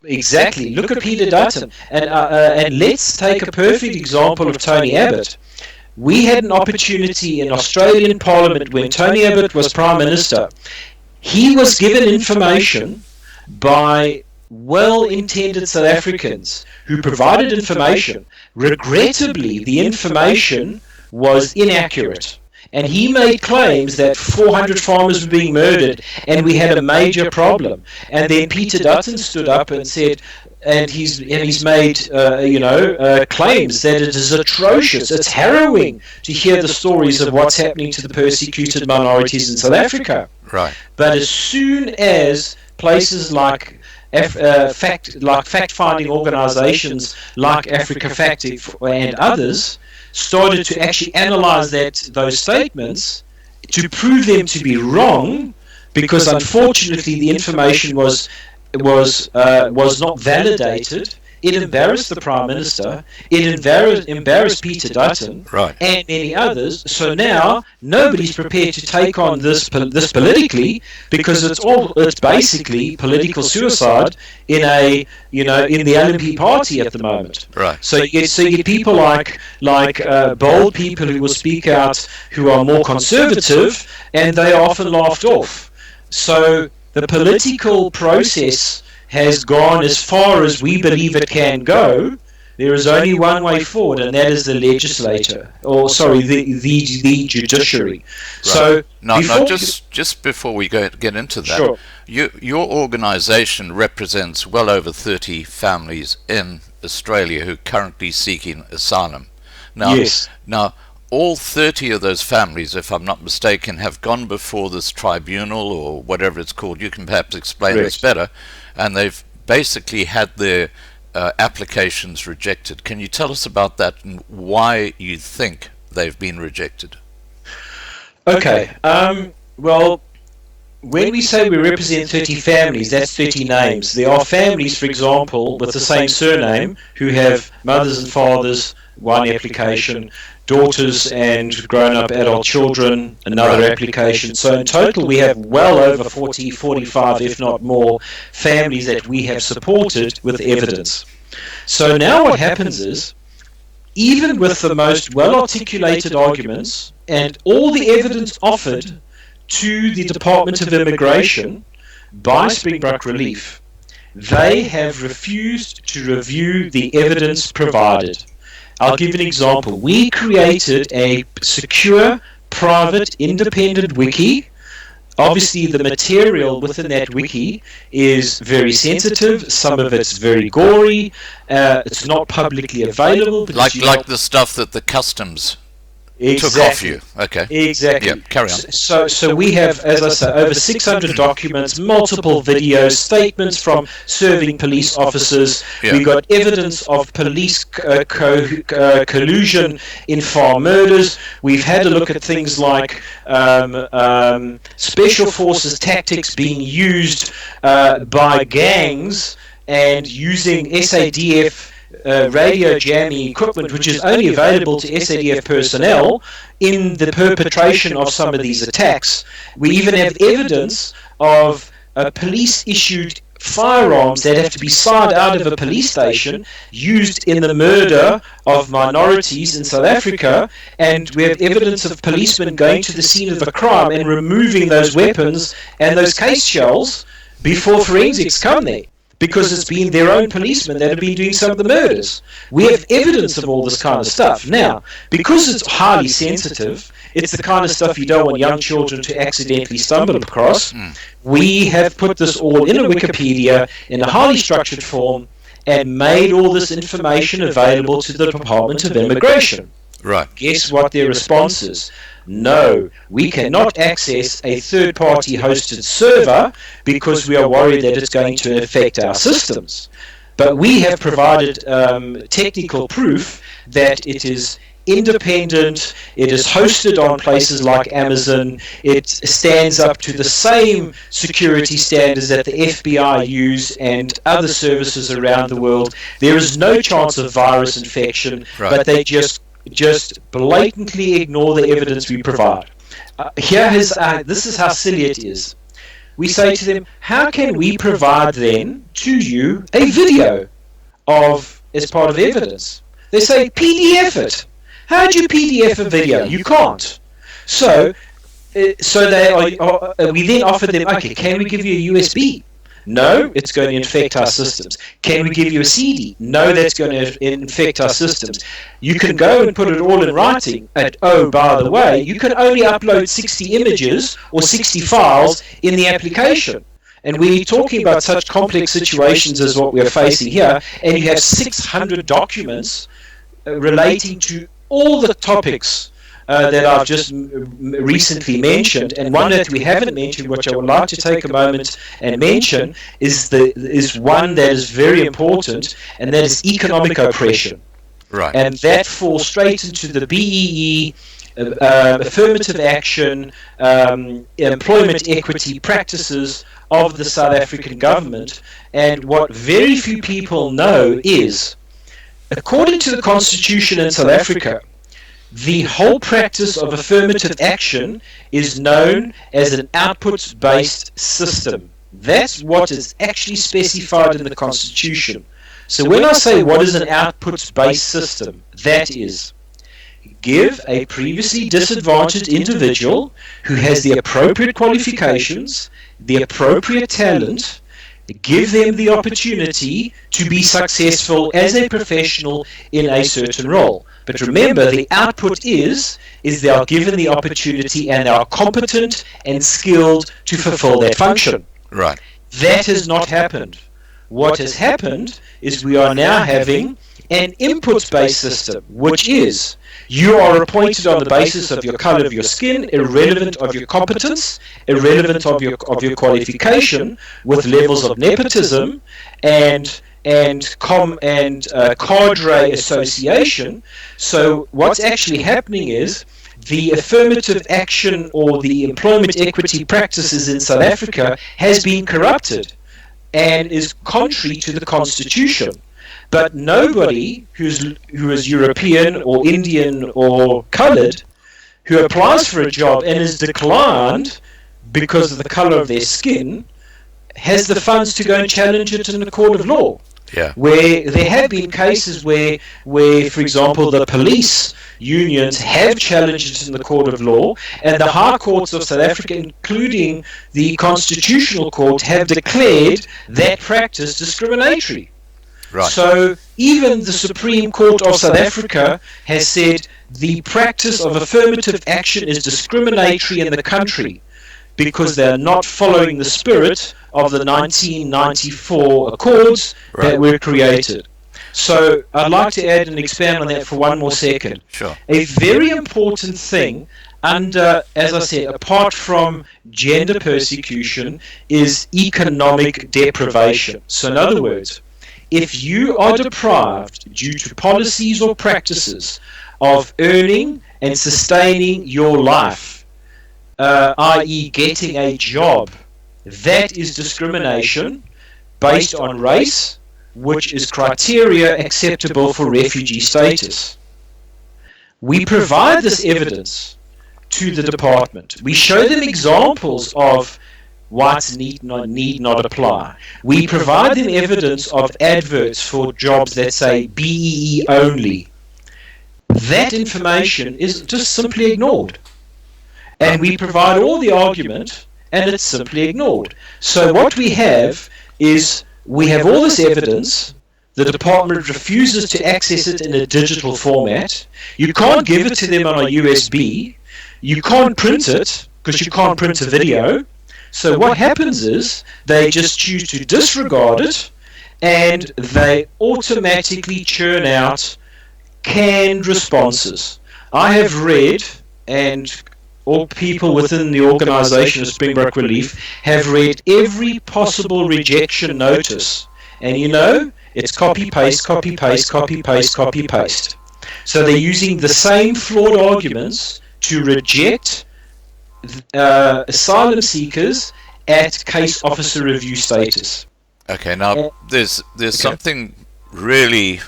Exactly. Look at Peter Dutton. And let's take a perfect example of Tony Abbott. We had an opportunity in Australian Parliament when Tony Abbott was Prime Minister. He was given information by well-intended South Africans who provided information. Regrettably, the information was inaccurate. And he made claims that 400 farmers were being murdered and we had a major problem. And then Peter Dutton stood up and said, and he's made claims that it is atrocious. It's harrowing to hear the stories of what's happening to the persecuted minorities in South Africa. Right. But as soon as places like fact-finding organizations like Africa Fact and others started to actually analyze those statements to prove them to be wrong, because unfortunately the information was not validated. It embarrassed the Prime Minister. It embarrassed Peter Dutton and many others. So now nobody's prepared to take on this politically, because it's basically political suicide in the LNP party at the moment. Right. So you get people like bold people who will speak out, who are more conservative, and they are often laughed off. So the political process has gone as far as we believe it can go. There is only one way forward, and that is the legislator, the judiciary. Right. So just before we get into that, sure. Your organisation represents well over 30 families in Australia who are currently seeking asylum. Now, yes. Now, all 30 of those families, if I'm not mistaken, have gone before this tribunal or whatever it's called. You can perhaps explain this better. And they've basically had their applications rejected. Can you tell us about that and why you think they've been rejected? Okay. Well, when we say we represent 30 families, that's 30 names. There are families, for example, with the same surname who have mothers and fathers, one application, daughters and grown-up adult children, another application. So in total, we have well over 40, 45, if not more, families that we have supported with evidence. So now what happens is, even with the most well-articulated arguments and all the evidence offered to the Department of Immigration by Springbok Relief, they have refused to review the evidence provided. I'll give an example. We created a secure, private, independent wiki. Obviously, the material within that wiki is very sensitive. Some of it's very gory. It's not publicly available. Like the stuff that the customs took off you. Okay. Exactly. Yeah, carry on. So we have, as I say, over 600 documents, multiple videos, statements from serving police officers. Yeah. We got evidence of police collusion in farm murders. We've had a look at things like special forces tactics being used by gangs and using SADF radio jamming equipment, which is only available to SADF personnel, in the perpetration of some of these attacks. We even have evidence of police-issued firearms that have to be signed out of a police station used in the murder of minorities in South Africa, and we have evidence of policemen going to the scene of a crime and removing those weapons and those case shells before forensics come there, because it's been their own policemen that have been doing some of the murders. We have evidence of all this kind of stuff. Now, because it's highly sensitive, it's the kind of stuff you don't want young children to accidentally stumble across, we have put this all in a Wikipedia in a highly structured form and made all this information available to the Department of Immigration. Right. Guess what their response is? No, we cannot access a third-party hosted server because we are worried that it's going to affect our systems. But we have provided technical proof that it is independent, it is hosted on places like Amazon, it stands up to the same security standards that the FBI use and other services around the world. There is no chance of virus infection, but they just blatantly ignore the evidence we provide. This is how silly it is. We say to them, how can we provide then to you a video as part of evidence? They say, PDF it. How do you PDF a video? You can't. So we then offer them, okay, can we give you a USB? No, it's going to infect our systems. Can we give you a CD? No, that's going to infect our systems. You can go and put it all in writing. And, oh, by the way, you can only upload 60 images or 60 files in the application. And we're talking about such complex situations as what we're facing here, and you have 600 documents relating to all the topics that I've just recently mentioned, and one that we haven't mentioned, which I would like to take a moment and mention, is one that is very important, and that is economic oppression. Right. And that falls straight into the BEE, affirmative action, employment equity practices of the South African government. And what very few people know is, according to the Constitution in South Africa, the whole practice of affirmative action is known as an output-based system. That's what is actually specified in the Constitution. So when I say what is an output-based system, that is, give a previously disadvantaged individual who has the appropriate qualifications, the appropriate talent, give them the opportunity to be successful as a professional in a certain role. But remember, the output is they are given the opportunity and they are competent and skilled to fulfill that function. Right. That has not happened. What has happened is we are now having an input-based system, which is you are appointed on the basis of your color of your skin, irrelevant of your competence, irrelevant of your qualification, with levels of nepotism and cadre association. So what's actually happening is the affirmative action or the employment equity practices in South Africa has been corrupted and is contrary to the Constitution. But nobody who is European or Indian or coloured who applies for a job and is declined because of the colour of their skin has the funds to go and challenge it in a court of law. Yeah. Where there have been cases where, for example, the police unions have challenged it in the court of law, and the high courts of South Africa, including the Constitutional Court, have declared that practice discriminatory. Right. So even the Supreme Court of South Africa has said the practice of affirmative action is discriminatory in the country because they are not following the spirit of the 1994 Accords that were created. So I'd like to add and expand on that for one more second. Sure. A very important thing under, as I said, apart from gender persecution, is economic deprivation. So in other words, if you are deprived due to policies or practices of earning and sustaining your life, i.e. getting a job, that is discrimination based on race, which is criteria acceptable for refugee status. We provide this evidence to the department. We show them examples of whites need not apply. We provide them evidence of adverts for jobs that say BEE only. That information is just simply ignored. And we provide all the argument, and it's simply ignored. So what we have is, we have all this evidence, the department refuses to access it in a digital format, you can't give it to them on a USB, you can't print it, because you can't print a video. So what happens is, they just choose to disregard it, and they automatically churn out canned responses. I have read, and all people within the organisation of Springbok Relief have read every possible rejection notice. And you know, it's copy-paste, copy-paste, copy-paste, copy-paste. So they're using the same flawed arguments to reject asylum seekers at case officer review status. Okay, now there's something really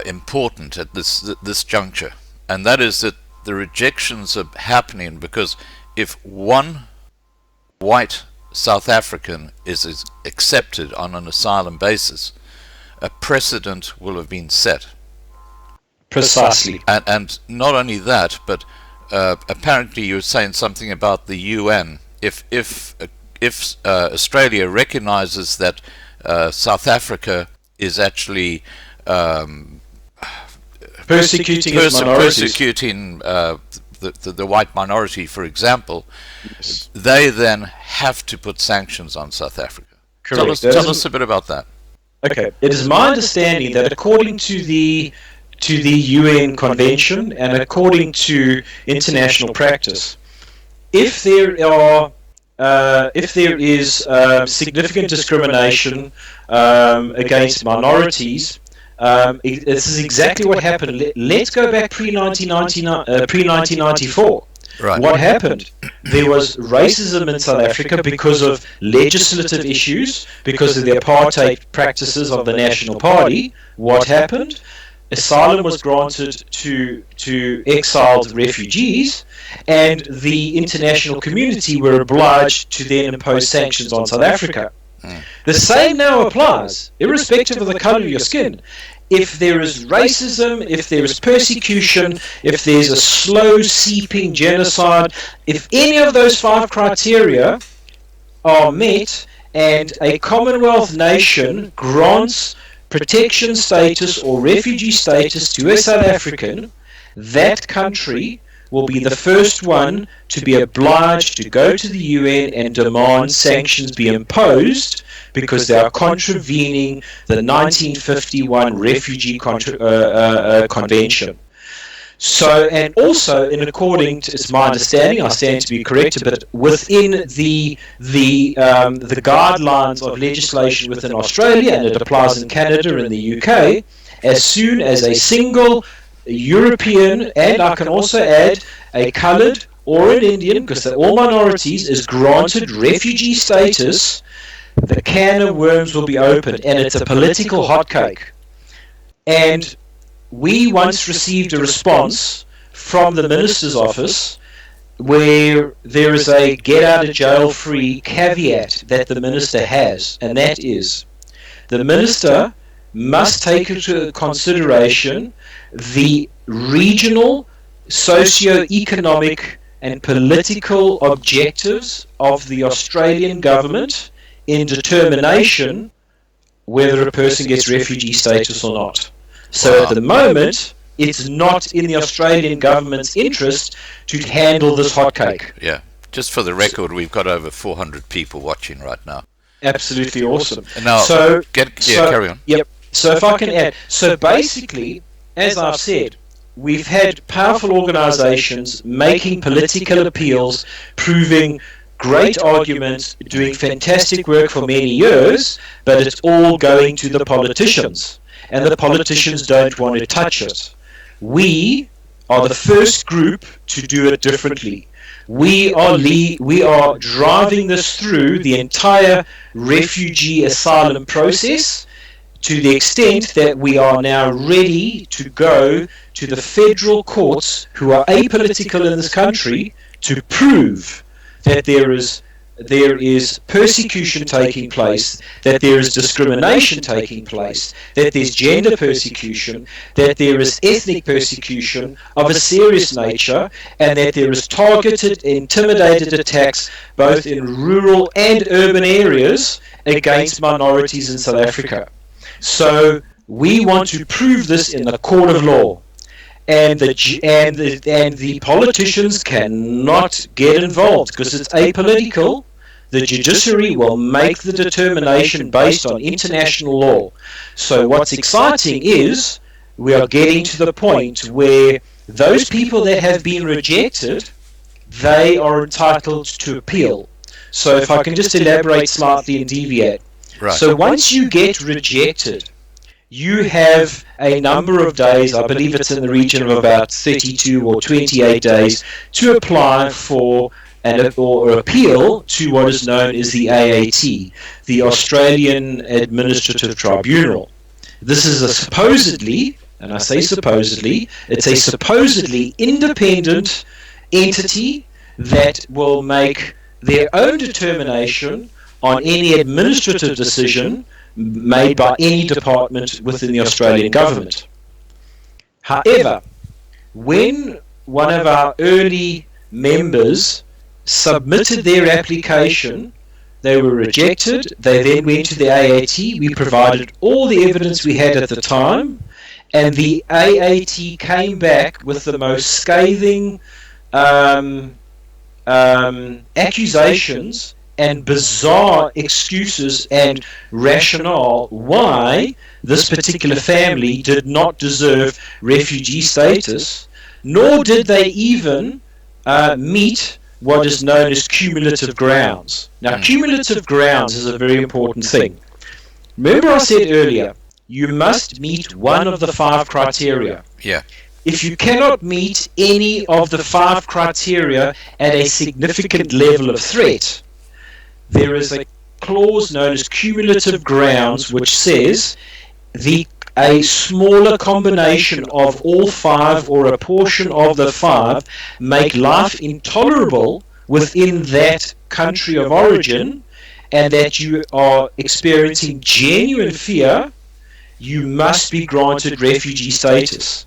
important at this juncture, and that is that the rejections are happening because if one white South African is accepted on an asylum basis, a precedent will have been set. Precisely. And not only that, but apparently you were saying something about the UN. If Australia recognizes that South Africa is actually persecuting the white minority, for example, yes, they then have to put sanctions on South Africa. Correct. Tell us a bit about that. Okay. It is my understanding that according to the UN Convention and according to international practice, if there is significant discrimination against minorities, this is exactly what happened. Let's go back pre-1994. Right. What happened? There was racism in South Africa because of legislative issues, because of the apartheid practices of the National Party. What happened? Asylum was granted to exiled refugees, and the international community were obliged to then impose sanctions on South Africa. The same now applies, irrespective of the color of your skin. If there is racism, if there is persecution, if there's a slow seeping genocide, if any of those 5 criteria are met and a Commonwealth nation grants protection status or refugee status to a South African, that country will be the first one to be obliged to go to the UN and demand sanctions be imposed because they are contravening the 1951 Refugee Convention. So, and also, in according to, it's my understanding, I stand to be corrected, but within the guidelines of legislation within Australia, and it applies in Canada and the UK, as soon as a single a European, and I can also add a coloured or an Indian, because they're all minorities, is granted refugee status, the can of worms will be opened, and it's a political hotcake. And we once received a response from the minister's office where there is a get out of jail free caveat that the minister has, and that is the minister must take into consideration the regional, socio-economic and political objectives of the Australian government in determination whether a person gets refugee status or not. So at the moment, it's not in the Australian government's interest to handle this hotcake. Yeah. Just for the record, we've got over 400 people watching right now. Absolutely awesome. Now, carry on. Yep. So if I can add, so basically, as I've said, we've had powerful organisations making political appeals, proving great arguments, doing fantastic work for many years, but it's all going to the politicians, and the politicians don't want to touch it. We are the first group to do it differently. We are driving this through the entire refugee asylum process, to the extent that we are now ready to go to the federal courts, who are apolitical in this country, to prove that there is persecution taking place, that there is discrimination taking place, that there's gender persecution, that there is ethnic persecution of a serious nature, and that there is targeted, intimidated attacks both in rural and urban areas against minorities in South Africa. So we want to prove this in the court of law, and the politicians cannot get involved because it's apolitical. The judiciary will make the determination based on international law. So what's exciting is we are getting to the point where those people that have been rejected, they are entitled to appeal. So if I can just elaborate slightly and deviate. Right. So once you get rejected, you have a number of days, I believe it's in the region of about 32 or 28 days, to apply for or appeal to what is known as the AAT, the Australian Administrative Tribunal. This is a supposedly, and I say supposedly, it's a supposedly independent entity that will make their own determination on any administrative decision made by any department within the Australian government. However, when one of our early members submitted their application, they were rejected. They then went to the AAT. We provided all the evidence we had at the time, and the AAT came back with the most scathing accusations and bizarre excuses and rationale why this particular family did not deserve refugee status, nor did they even meet what is known as cumulative grounds. Now, cumulative grounds is a very important thing. Remember I said earlier, you must meet one of the 5 criteria. Yeah. If you cannot meet any of the 5 criteria at a significant level of threat, there is a clause known as cumulative grounds, which says a smaller combination of all 5 or a portion of the 5 make life intolerable within that country of origin, and that you are experiencing genuine fear, you must be granted refugee status.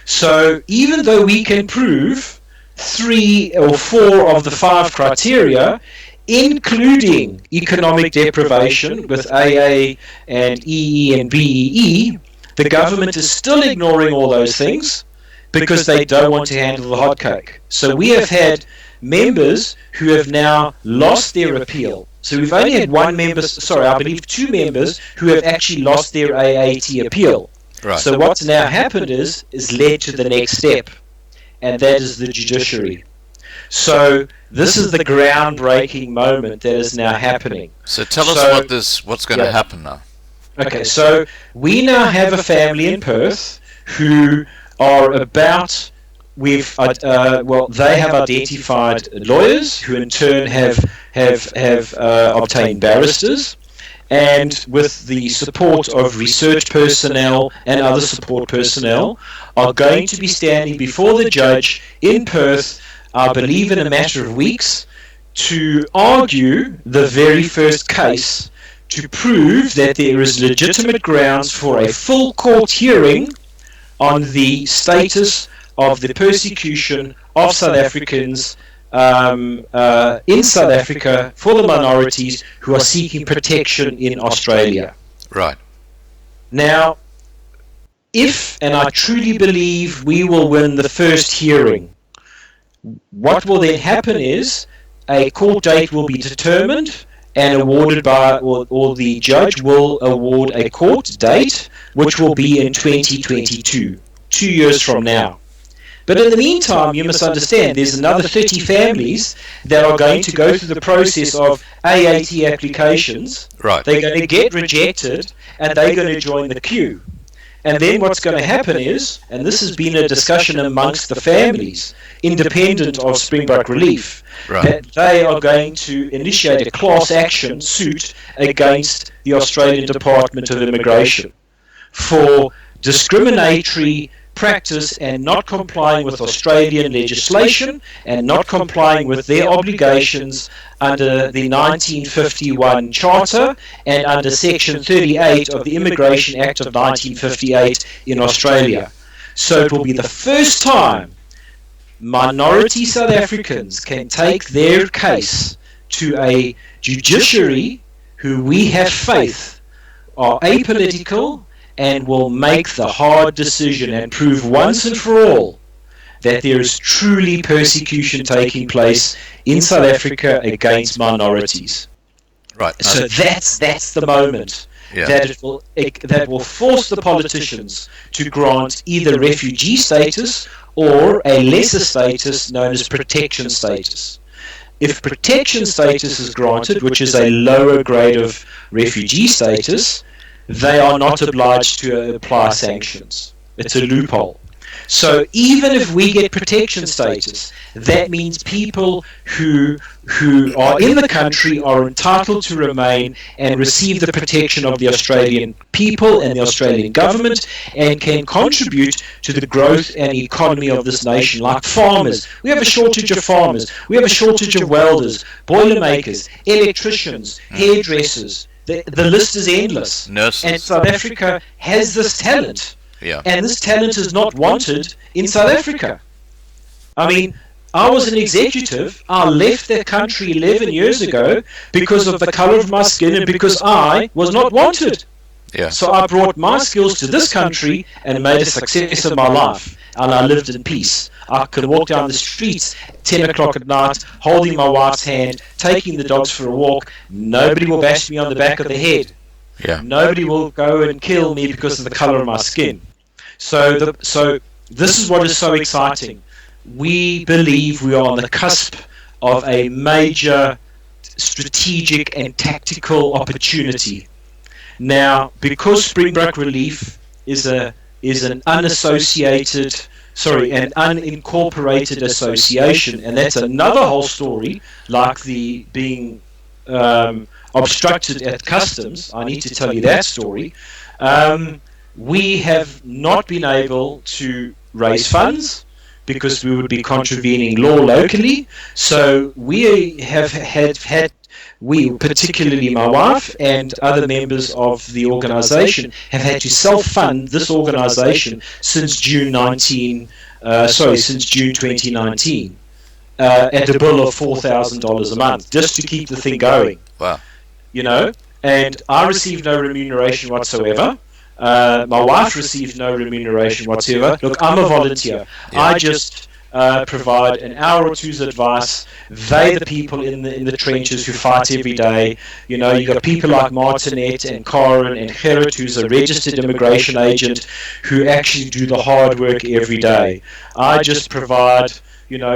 So even though we can prove 3 or 4 of the 5 criteria, including economic deprivation with AA and EE and BEE, the government is still ignoring all those things because they don't want to handle the hotcake. So we have had members who have now lost their appeal. So we've only had I believe 2 members who have actually lost their AAT appeal. Right. So what's now happened is led to the next step, and that is the judiciary. So this is the groundbreaking moment that is now happening. So tell us what's going to happen now. Okay, so we now have a family in Perth who are about they have identified lawyers who in turn have obtained barristers, and with the support of research personnel and other support personnel, are going to be standing before the judge in Perth, I believe in a matter of weeks, to argue the very first case to prove that there is legitimate grounds for a full court hearing on the status of the persecution of South Africans in South Africa for the minorities who are seeking protection in Australia. Right. Now, and I truly believe we will win the first hearing, what will then happen is a court date will be determined and awarded by, or the judge will award a court date, which will be in 2022, 2 years from now. But in the meantime, you must understand, there's another 30 families that are going to go through the process of AAT applications. Right. They're going to get rejected, and they're going to join the queue. And then what's going to happen is, and this has been a discussion amongst the families, independent of Springbok Relief, that they are going to initiate a class action suit against the Australian Department of Immigration for discriminatory practice and not complying with Australian legislation and not complying with their obligations under the 1951 Charter and under Section 38 of the Immigration Act of 1958 in Australia. So it will be the first time minority South Africans can take their case to a judiciary who we have faith are apolitical and will make the hard decision and prove once and for all that there is truly persecution taking place in South Africa against minorities. Right. So that's the moment that will force the politicians to grant either refugee status or a lesser status known as protection status. If protection status is granted, which is a lower grade of refugee status, they are not obliged to apply sanctions. It's a loophole. So even if we get protection status, that means people who are in the country are entitled to remain and receive the protection of the Australian people and the Australian government and can contribute to the growth and economy of this nation, like farmers. We have a shortage of farmers. We have a shortage of welders, boilermakers, electricians, hairdressers. The list is endless. Nurses. And South Africa has this talent. Yeah. And this talent is not wanted in South Africa. I mean, I was an executive. I left that country 11 years ago because of the color of my skin and because I was not wanted. Yeah. So I brought my skills to this country and made a success of my life. And I lived in peace. I could walk down the streets at 10 o'clock at night, holding my wife's hand, taking the dogs for a walk. Nobody will bash me on the back of the head. Yeah. Nobody will go and kill me because of the color of my skin. So this is what is so exciting. We believe we are on the cusp of a major strategic and tactical opportunity. Now, because Springbok Relief is an unincorporated association, and that's another whole story, like the being obstructed at customs. I need to tell you that story. We have not been able to raise funds because we would be contravening law locally. So we have had, particularly my wife and other members of the organization, have had to self-fund this organization since June 2019, at a bill of $4,000 a month, just to keep the thing going. Wow. You know, and I received no remuneration whatsoever. My wife received no remuneration whatsoever. Look, I'm a volunteer. Yeah. I just provide an hour or two's advice. They, the people in the trenches who fight every day. You know, you got people like Martinet and Karen and Gerrit, who's a registered immigration agent, who actually do the hard work every day. I just provide,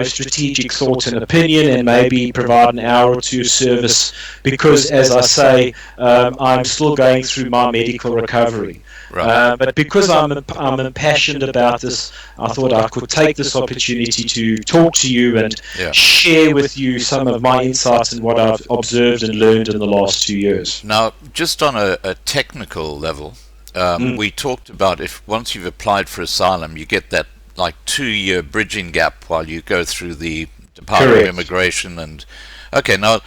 strategic thought and opinion, and maybe provide an hour or two of service, because, as I say, I'm still going through my medical recovery. Right. But because I'm passionate about this, I thought I could take this opportunity to talk to you and share with you some of my insights and what I've observed and learned in the last 2 years. Now, just on a technical level, we talked about if once you've applied for asylum, you get that like 2-year bridging gap while you go through the Department of Immigration. And okay, now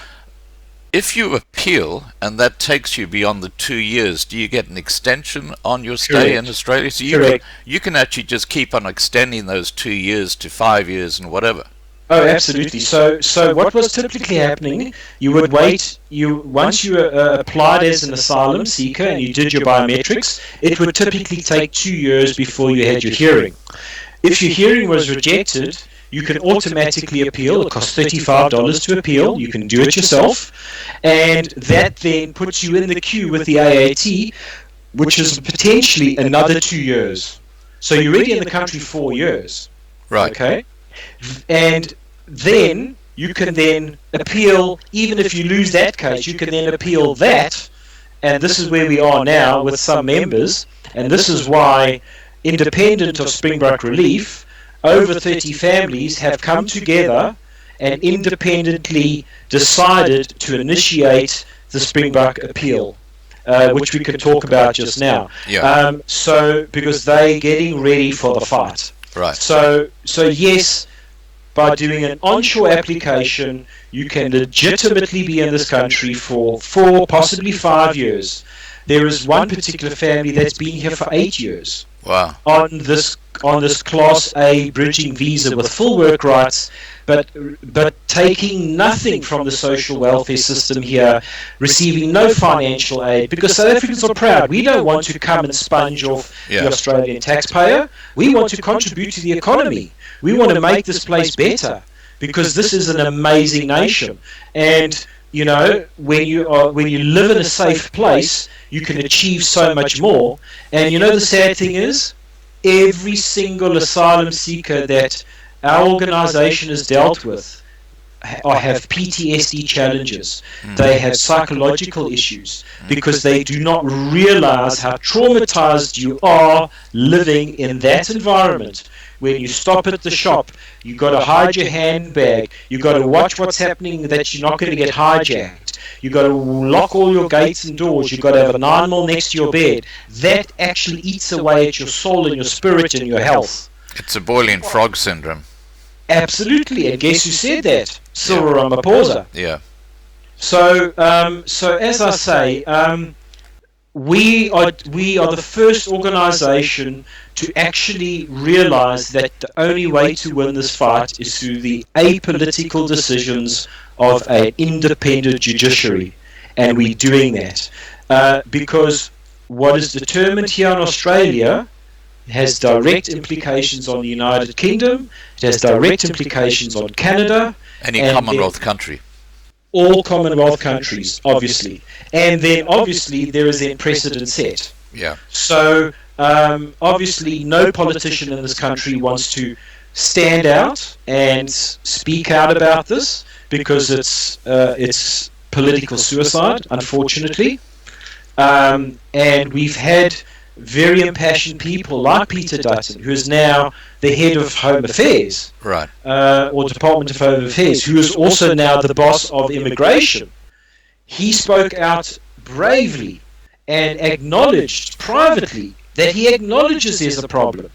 if you appeal and that takes you beyond the 2 years, do you get an extension on your stay in Australia? So you can actually just keep on extending those 2 years to 5 years and whatever. Oh, absolutely. So what was typically happening, you would wait, once you applied as an asylum seeker and you did your biometrics, it would typically take 2 years before you had your hearing. If your hearing was rejected, you can automatically appeal. It costs $35 to appeal. You can do it yourself. And that then puts you in the queue with the AAT, which is potentially another 2 years. So you're already in the country 4 years. Right. Okay? And then you can then appeal, even if you lose that case, you can then appeal that. And this is where we are now with some members. And this is why, independent of Springbok Relief, over 30 families have come together and independently decided to initiate the Springbok appeal, which we can talk about just now. So because they're getting ready for the fight. Right. So yes, by doing an onshore application, you can legitimately be in this country for 4, possibly 5 years. There is one particular family that's been here for 8 years. Wow. On this Class A bridging visa with full work rights, but taking nothing from the social welfare system here, receiving no financial aid, because South Africans are proud. We don't want to come and sponge off the Australian taxpayer. We want to contribute to the economy. We want to make this place better, because this is an amazing nation. And when you live in a safe place, you can achieve so much more. And the sad thing is, every single asylum seeker that our organization has dealt with have PTSD challenges. They have psychological issues because they do not realize how traumatized you are living in that environment. When you stop at the shop, you got to hide your handbag. You got to watch what's happening that you're not going to get hijacked. You got to lock all your gates and doors. You got to have a 9mm next to your bed. That actually eats away at your soul and your spirit and your health. It's a boiling frog syndrome. Absolutely. And guess who said that? Cyril Ramaphosa. Yeah. So as I say, we are the first organization to actually realize that the only way to win this fight is through the apolitical decisions of an independent judiciary, and we're doing that because what is determined here in Australia has direct implications on the United Kingdom. It has direct implications on Canada. Any Commonwealth country. All Commonwealth countries, obviously. And then, obviously, there is a precedent set. Yeah. So, obviously, no politician in this country wants to stand out and speak out about this because it's political suicide, unfortunately. And we've had very impassioned people like Peter Dutton, who is now the head of Home Affairs, right, or Department of Home Affairs, who is also now the boss of immigration. He spoke out bravely and acknowledged privately that he acknowledges there's a problem,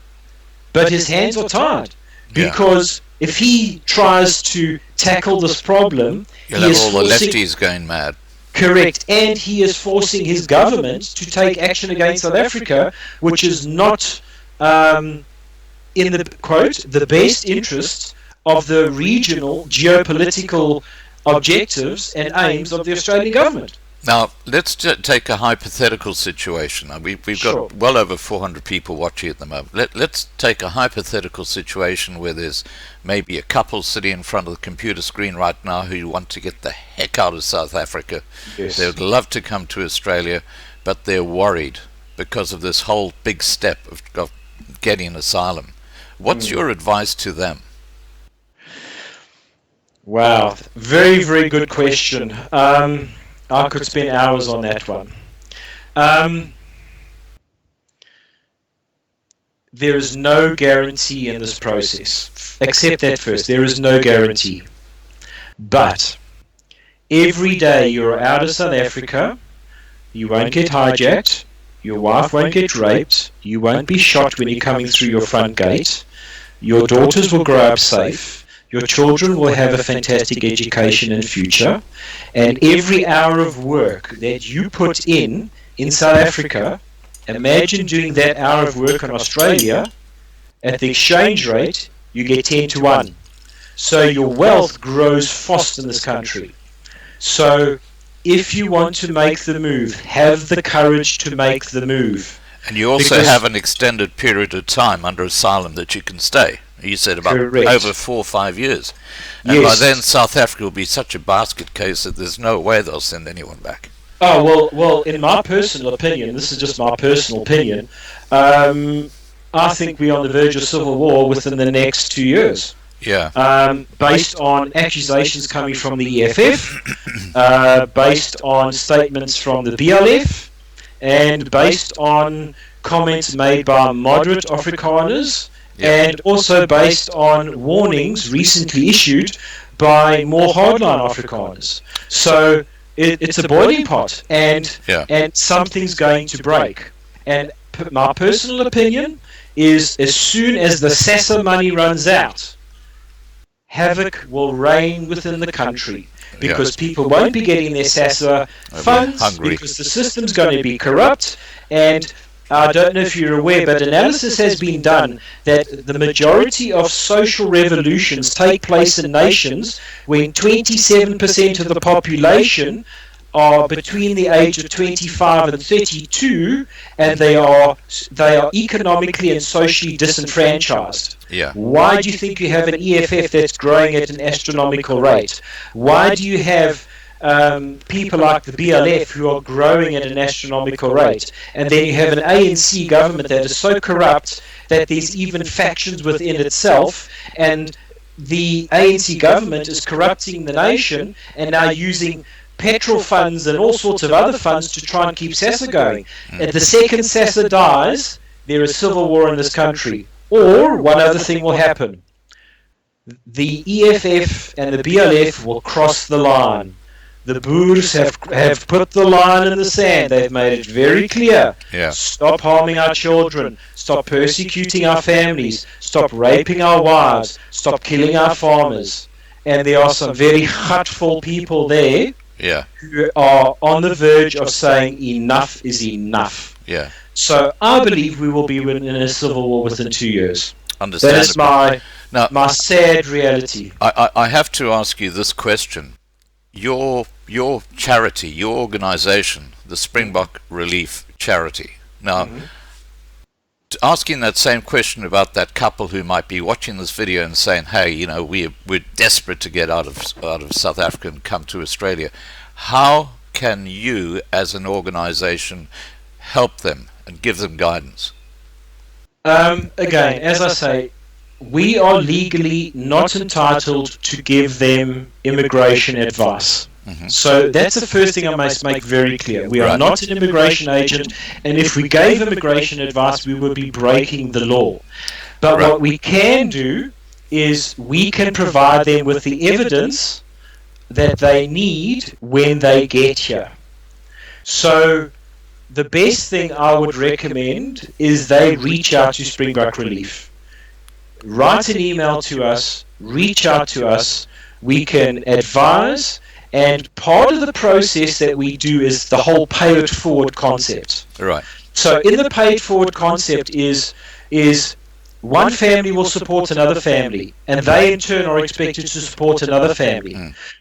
but his hands are tied because if he tries to tackle this problem, you'll have all the lefties going mad. Correct, and he is forcing his government to take action against South Africa, which is not, in the quote, the best interests of the regional geopolitical objectives and aims of the Australian government. Now, let's take a hypothetical situation. We've got well over 400 people watching at the moment. Let's take a hypothetical situation where there's maybe a couple sitting in front of the computer screen right now who want to get the heck out of South Africa. Yes. They would love to come to Australia, but they're worried because of this whole big step of getting asylum. What's your advice to them? Wow, very, very good question. I could spend hours on that one. There is no guarantee in this process. Accept that first. There is no guarantee. But every day you're out of South Africa, you won't get hijacked, your wife won't get raped, you won't be shot when you're coming through your front gate, your daughters will grow up safe, your children will have a fantastic education and future, and every hour of work that you put in South Africa, imagine doing that hour of work in Australia. At the exchange rate, you get 10 to 1. So your wealth grows fast in this country. So if you want to make the move, have the courage to make the move. And you also have an extended period of time under asylum that you can stay. You said about Correct. over 4 or 5 years. And Yes. by then South Africa will be such a basket case that there's no way they'll send anyone back. Oh, well, in my personal opinion, this is just my personal opinion, I think we're on the verge of civil war within the next 2 years. Yeah. Based on accusations coming from the EFF, based on statements from the BLF, and based on comments made by moderate Afrikaners, and also based on warnings recently issued by more hardline Afrikaners. So it's a boiling pot, and something's going to break. And my personal opinion is, as soon as the SASSA money runs out, havoc will reign within the country, because people won't be getting their SASSA funds, because the system's going to be corrupt. And I don't know if you're aware, but analysis has been done that the majority of social revolutions take place in nations when 27% of the population are between the age of 25 and 32, and they are economically and socially disenfranchised. Yeah. Why do you think you have an EFF that's growing at an astronomical rate? Why do you have people like the BLF who are growing at an astronomical rate? And then you have an ANC government that is so corrupt that there's even factions within itself, and the ANC government is corrupting the nation and now using petrol funds and all sorts of other funds to try and keep SASSA going. And the second SASSA dies, there is civil war in this country. Or one other thing will happen. The EFF and the BLF will cross the line. The Boers have put the line in the sand. They've made it very clear. Yeah. Stop harming our children. Stop persecuting our families. Stop raping our wives. Stop killing our farmers. And there are some very hurtful people there who are on the verge of saying enough is enough. Yeah. So I believe we will be in a civil war within 2 years. Understandable. That is my sad reality. I have to ask you this question. Your charity, your organization, the Springbok Relief Charity. Now, asking that same question about that couple who might be watching this video and saying, hey, you know, we're desperate to get out of South Africa and come to Australia. How can you, as an organization, help them and give them guidance? Again, as I say, we are legally not entitled to give them immigration advice. So that's the first thing I must make very clear. We are not an immigration agent, and if we gave immigration advice, we would be breaking the law. But what we can do is we can provide them with the evidence that they need when they get here. So the best thing I would recommend is they reach out to Springbok Relief. Write an email to us, reach out to us, we can advise, and part of the process that we do is the whole pay it forward concept. Right. So in the pay it forward concept is one family will support another family, and they in turn are expected to support another family.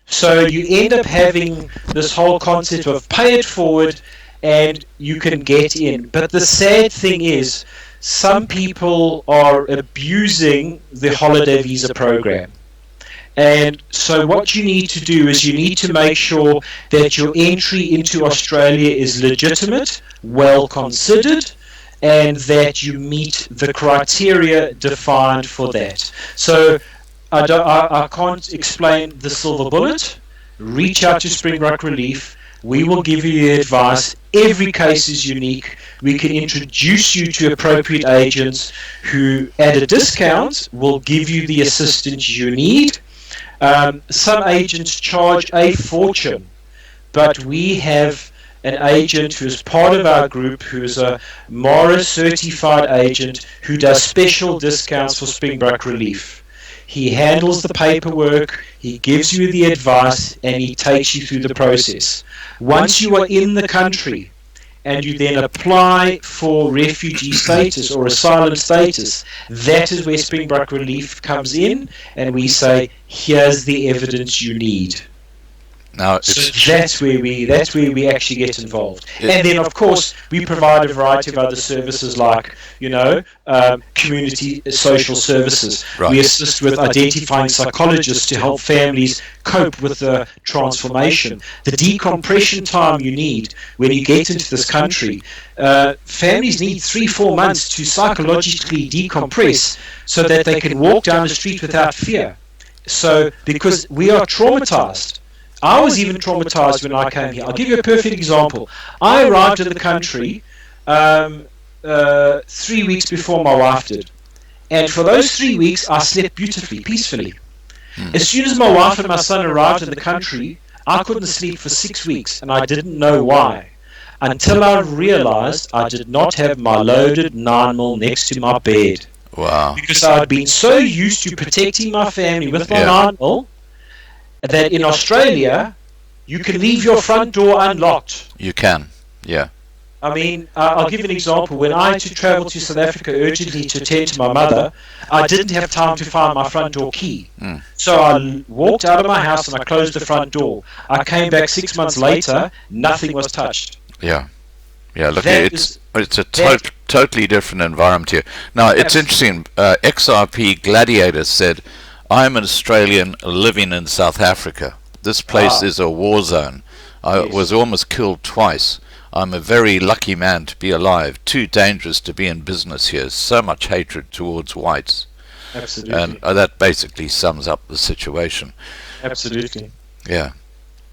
So you end up having this whole concept of pay it forward, and you can get in. But the sad thing is, some people are abusing the holiday visa program. And so what you need to do is you need to make sure that your entry into Australia is legitimate, well considered, and that you meet the criteria defined for that. So I can't explain the silver bullet. Reach out to Springbok Relief. We will give you the advice. Every case is unique. We can introduce you to appropriate agents who, at a discount, will give you the assistance you need. Some agents charge a fortune, but we have an agent who is part of our group, who is a MARA certified agent who does special discounts for Springbok Relief. He handles the paperwork, he gives you the advice, and he takes you through the process. Once you are in the country and you then apply for refugee status or asylum status, that is where Springbok Relief comes in, and we say, here's the evidence you need. Now, so that's where we actually get involved. And then, of course, we provide a variety of other services like, community social services. Right. We assist with identifying psychologists to help families cope with the transformation. The decompression time you need when you get into this country, families need 3-4 months to psychologically decompress so that they can walk down the street without fear. So, because we are traumatized. I was even traumatized when I came here. I'll give you a perfect example. I arrived in the country 3 weeks before my wife did. And for those 3 weeks, I slept beautifully, peacefully. As soon as my wife and my son arrived in the country, I couldn't sleep for 6 weeks, and I didn't know why. Until I realized I did not have my loaded 9mm next to my bed. Wow. Because I had been so used to protecting my family with my 9mm, that in Australia, you can leave your front door unlocked. You can, yeah. I mean, I'll give you an example. When I had to travel to South Africa urgently to attend to my mother, I didn't have time to find my front door key. So I walked out of my house and I closed the front door. I came back 6 months later, nothing was touched. Yeah. Yeah, look, it's a totally different environment here. Now, it's interesting. XRP Gladiator said, I'm an Australian living in South Africa. This place is a war zone. I was almost killed twice. I'm a very lucky man to be alive. Too dangerous to be in business here. So much hatred towards whites. Absolutely. And that basically sums up the situation. Absolutely. Yeah.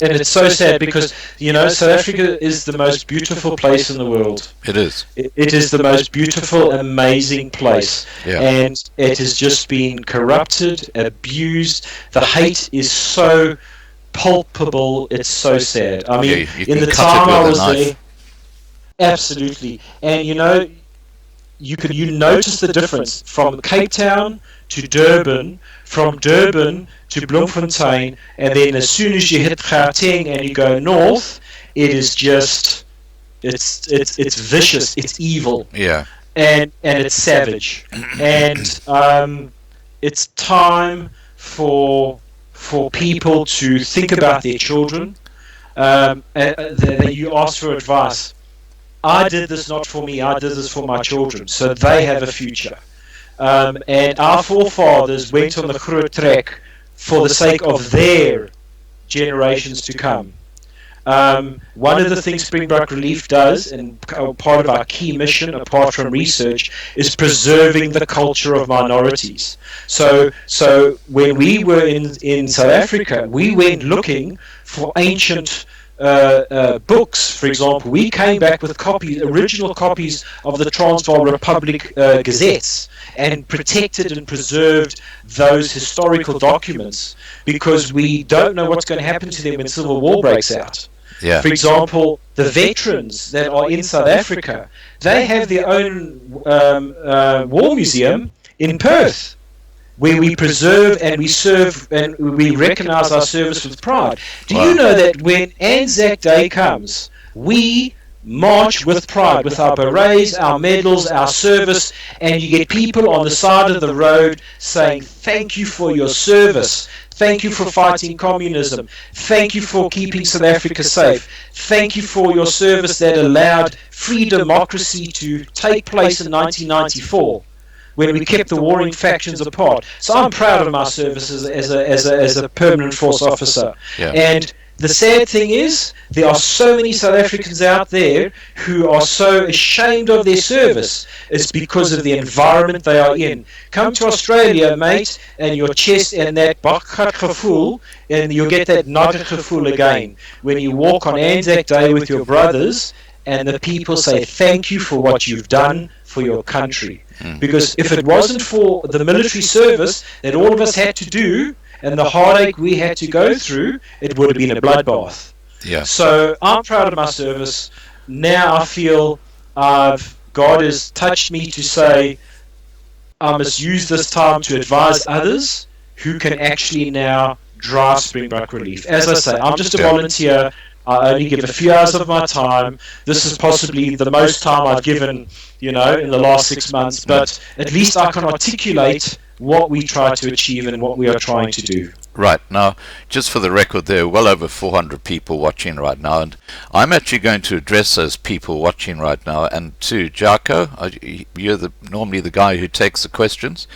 And it's so sad because, South Africa is the most beautiful place in the world. It is. It is the most beautiful, amazing place. Yeah. And it has just been corrupted, abused. The hate is so palpable, it's so sad. I mean, in the time I was there, absolutely. And, you notice the difference from Cape Town to Durban, from Durban to Bloemfontein, and then as soon as you hit Gauteng and you go north, it is just it's vicious, it's evil, and it's savage, and it's time for people to think about their children. That you ask for advice. I did this not for me, I did this for my children, so they have a future. And our forefathers went on the groot trek for the sake of their generations to come. One of the things Springbok Relief does, and part of our key mission, apart from research, is preserving the culture of minorities. So when we were in South Africa, we went looking for ancient books. For example, we came back with original copies of the Transvaal Republic gazettes, and protected and preserved those historical documents because we don't know what's going to happen to them when civil war breaks out. For example, the veterans that are in South Africa, they have their own war museum in Perth, where we preserve and we serve and we recognize our service with pride. Do you know that when Anzac Day comes, we march with pride, with our berets, our medals, our service, and you get people on the side of the road saying, thank you for your service, thank you for fighting communism, thank you for keeping South Africa safe, thank you for your service that allowed free democracy to take place in 1994. When we kept the warring factions apart. So I'm proud of my services as a permanent force officer. And the sad thing is, there are so many South Africans out there who are so ashamed of their service. It's because of the environment they are in. Come to Australia, mate, and your chest and that bakkat gevoel, and you'll get that nugget gevoel again. When you walk on Anzac Day with your brothers, and the people say thank you for what you've done for your country. Because if it wasn't for the military service that all of us had to do, and the heartache we had to go through, it would have been a bloodbath. Yeah. So I'm proud of my service. Now I feel God has touched me to say I must use this time to advise others who can actually now drive Springbok Relief. As I say, I'm just a volunteer. I only give a few hours of my time. This is possibly the most time I've given, in the last 6 months, but at least I can articulate what we try to achieve and what we are trying to do. Right. Now, just for the record, there are well over 400 people watching right now, and I'm actually going to address those people watching right now. And to Jaco, you're normally the guy who takes the questions.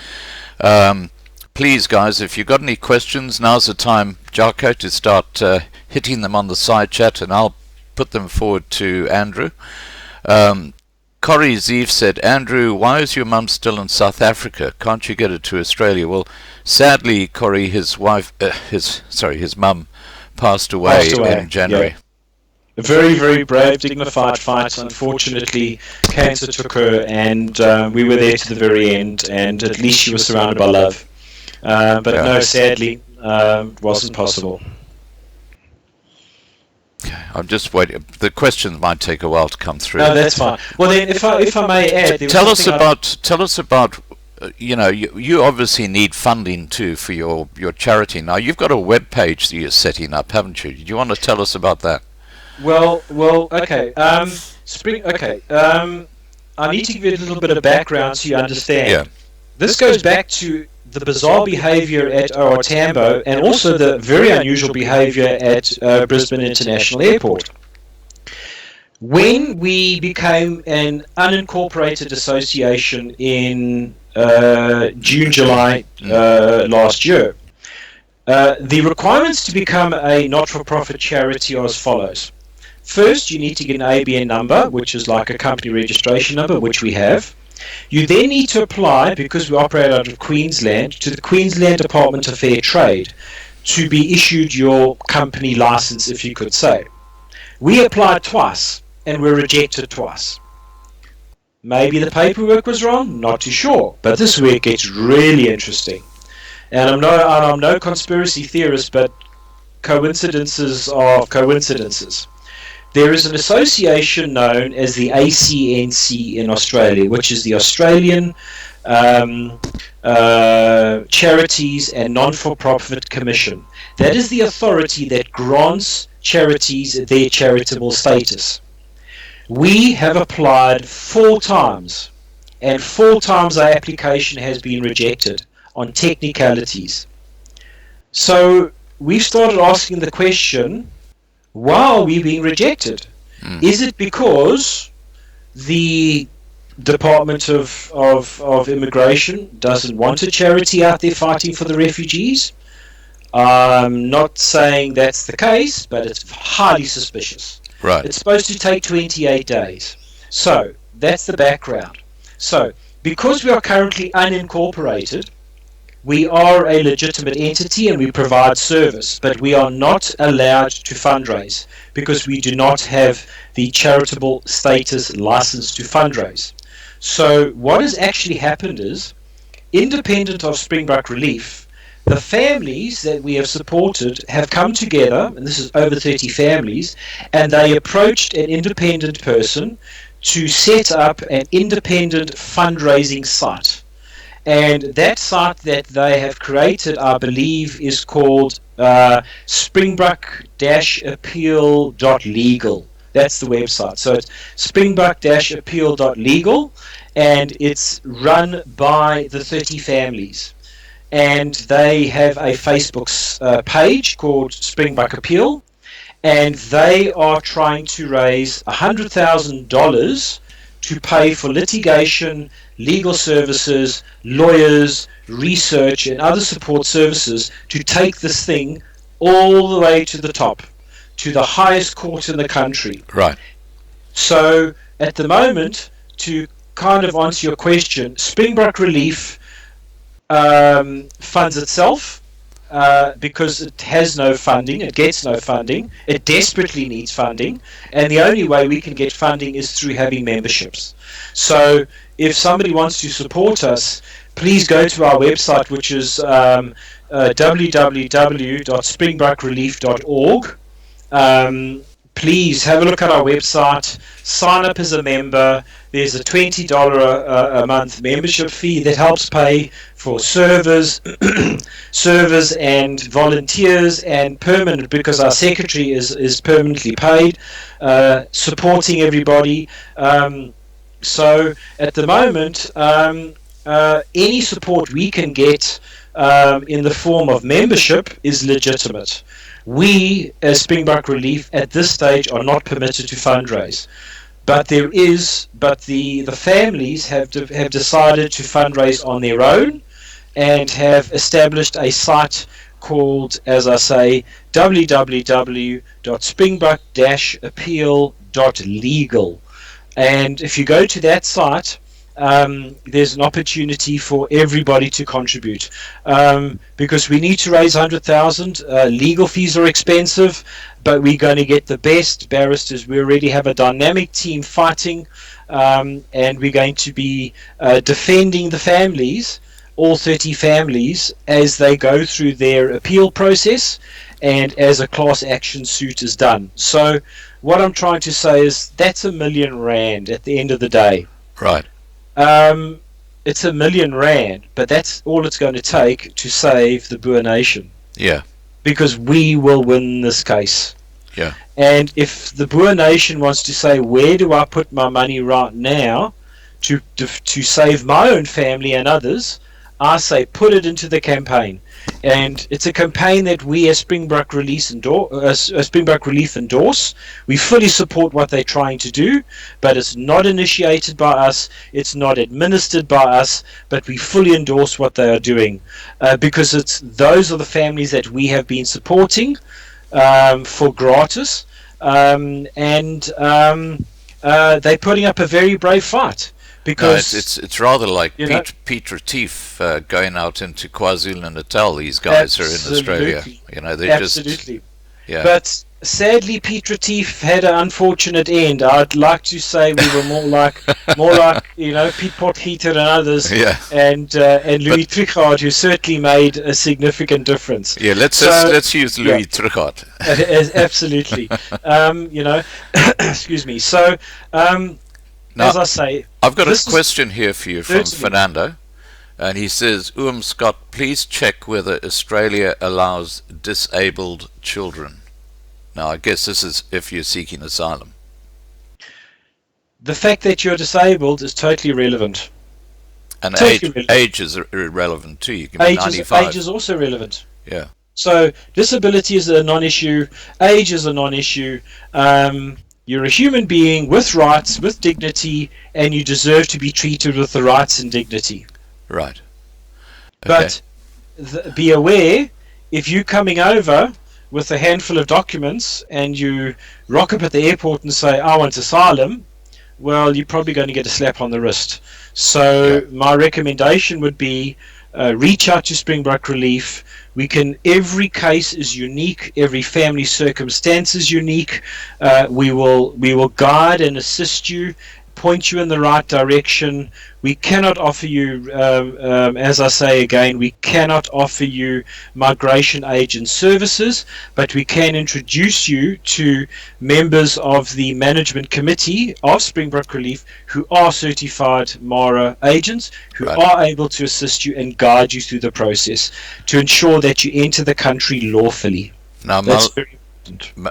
Please, guys, if you've got any questions, now's the time, Jaco, to start hitting them on the side chat, and I'll put them forward to Andrew. Corrie Zeev said, Andrew, why is your mum still in South Africa? Can't you get her to Australia? Well, sadly, Corrie, his mum passed away in January. Yeah. A very, very brave, dignified fight. Unfortunately, cancer took her, and we were there to the very end, and at least she was surrounded by love. But no, sadly, it wasn't possible. I'm just waiting. The questions might take a while to come through. No, that's fine. Well, then, if I may add, tell us about. You obviously need funding too for your charity. Now you've got a web page that you're setting up, haven't you? Do you want to tell us about that? Well, okay. I need to give you a little bit of background so you understand. Yeah. This goes back to the bizarre behavior at OR Tambo, and also the very unusual behavior at Brisbane International Airport. When we became an unincorporated association in June, July last year, the requirements to become a not-for-profit charity are as follows. First, you need to get an ABN number, which is like a company registration number, which we have. You then need to apply, because we operate out of Queensland, to the Queensland Department of Fair Trade to be issued your company license, if you could say. We applied twice and were rejected twice. Maybe the paperwork was wrong, not too sure, but this is where it gets really interesting. And I'm no conspiracy theorist, but coincidences are coincidences. There is an association known as the ACNC in Australia, which is the Australian Charities and Non-for-Profit Commission. That is the authority that grants charities their charitable status. We have applied 4 times, and 4 times our application has been rejected on technicalities. So we've started asking the question, why are we being rejected? Is it because the Department of Immigration doesn't want a charity out there fighting for the refugees? I'm not saying that's the case, but it's highly suspicious. Right. It's supposed to take 28 days. So that's the background. So because we are currently unincorporated, we are a legitimate entity and we provide service, but we are not allowed to fundraise because we do not have the charitable status license to fundraise. So what has actually happened is, independent of Springbok Relief, the families that we have supported have come together, and this is over 30 families, and they approached an independent person to set up an independent fundraising site. And that site that they have created, I believe, is called Springbok-appeal.legal. That's the website. So it's Springbok-appeal.legal, and it's run by the 30 families. And they have a Facebook page called Springbok Appeal, and they are trying to raise $100,000 to pay for litigation, legal services, lawyers, research, and other support services to take this thing all the way to the top. to the highest court in the country. Right. So at the moment, to kind of answer your question, Springbok Relief funds itself because it has no funding, it gets no funding, it desperately needs funding, and the only way we can get funding is through having memberships. So if somebody wants to support us, please go to our website, which is www.springbokrelief.org. Please have a look at our website, sign up as a member. There's a $20 a month membership fee that helps pay for servers and volunteers and permanent, because our secretary is permanently paid, supporting everybody. So at the moment, any support we can get in the form of membership is legitimate. We, as Springbok Relief, at this stage are not permitted to fundraise, but the families have decided to fundraise on their own, and have established a site called, as I say, www.springbok-appeal.legal. And if you go to that site, there's an opportunity for everybody to contribute, because we need to raise 100,000. Legal fees are expensive, but we're going to get the best barristers. We already have a dynamic team fighting, and we're going to be defending the families, all 30 families, as they go through their appeal process and as a class action suit is done. So what I'm trying to say is that's R1 million at the end of the day. Right. It's R1 million, but that's all it's going to take to save the Boer nation. Yeah. Because we will win this case. Yeah. And if the Boer nation wants to say, where do I put my money right now to save my own family and others, I say put it into the campaign. And it's a campaign that we as Springbok Relief endorse. We fully support what they're trying to do, but it's not initiated by us, it's not administered by us, but we fully endorse what they are doing, because those are the families that we have been supporting for gratis, and they're putting up a very brave fight. Because no, it's rather like Piet Retief going out into KwaZulu-Natal. These guys are in Australia. They're absolutely. just... Yeah. But sadly, Piet Retief had an unfortunate end. I'd like to say we were more like Piet Potgieter and others, and Louis Trichardt, who certainly made a significant difference. Yeah, let's use Louis Trichardt. Absolutely. Excuse me. So. Now, as I say, I've got a question here for you from Fernando, and he says, Scott, please check whether Australia allows disabled children. Now, I guess this is if you're seeking asylum. The fact that you're disabled is totally irrelevant. And age is irrelevant too. You can be 95. Age is also relevant. Yeah. So disability is a non-issue. Age is a non-issue. You're a human being with rights, with dignity, and you deserve to be treated with the rights and dignity. Right. Okay. But be aware, if you're coming over with a handful of documents and you rock up at the airport and say, I want asylum, well, you're probably going to get a slap on the wrist. So my recommendation would be reach out to Springbok Relief. Every case is unique, every family circumstance is unique. We will guide and assist you, point you in the right direction. We cannot offer you, as I say again, we cannot offer you migration agent services, but we can introduce you to members of the management committee of Springbok Relief who are certified MARA agents, who are able to assist you and guide you through the process to ensure that you enter the country lawfully. Now, that's very important.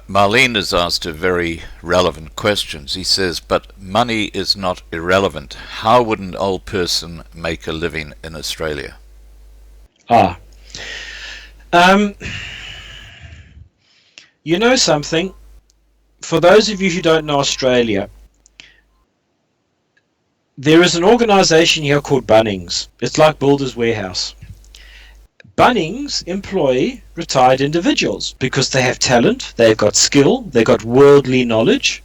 Marlene has asked a very relevant question. He says, but money is not irrelevant. How would an old person make a living in Australia? You know something? For those of you who don't know Australia, there is an organisation here called Bunnings. It's like Builders Warehouse. Bunnings employ retired individuals because they have talent, they've got skill, they've got worldly knowledge.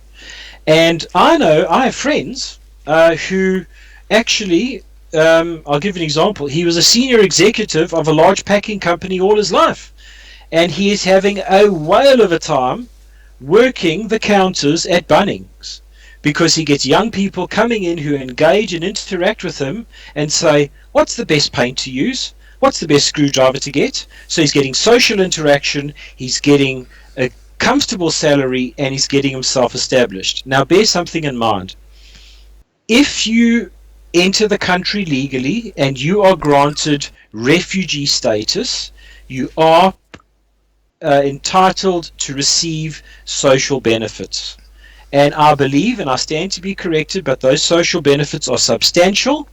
And I have friends who actually, I'll give you an example. He was a senior executive of a large packing company all his life. And he is having a whale of a time working the counters at Bunnings because he gets young people coming in who engage and interact with him and say, what's the best paint to use? What's the best screwdriver to get? So he's getting social interaction, he's getting a comfortable salary, and he's getting himself established. Now bear something in mind. If you enter the country legally and you are granted refugee status, you are entitled to receive social benefits. And I believe, and I stand to be corrected, but those social benefits are substantial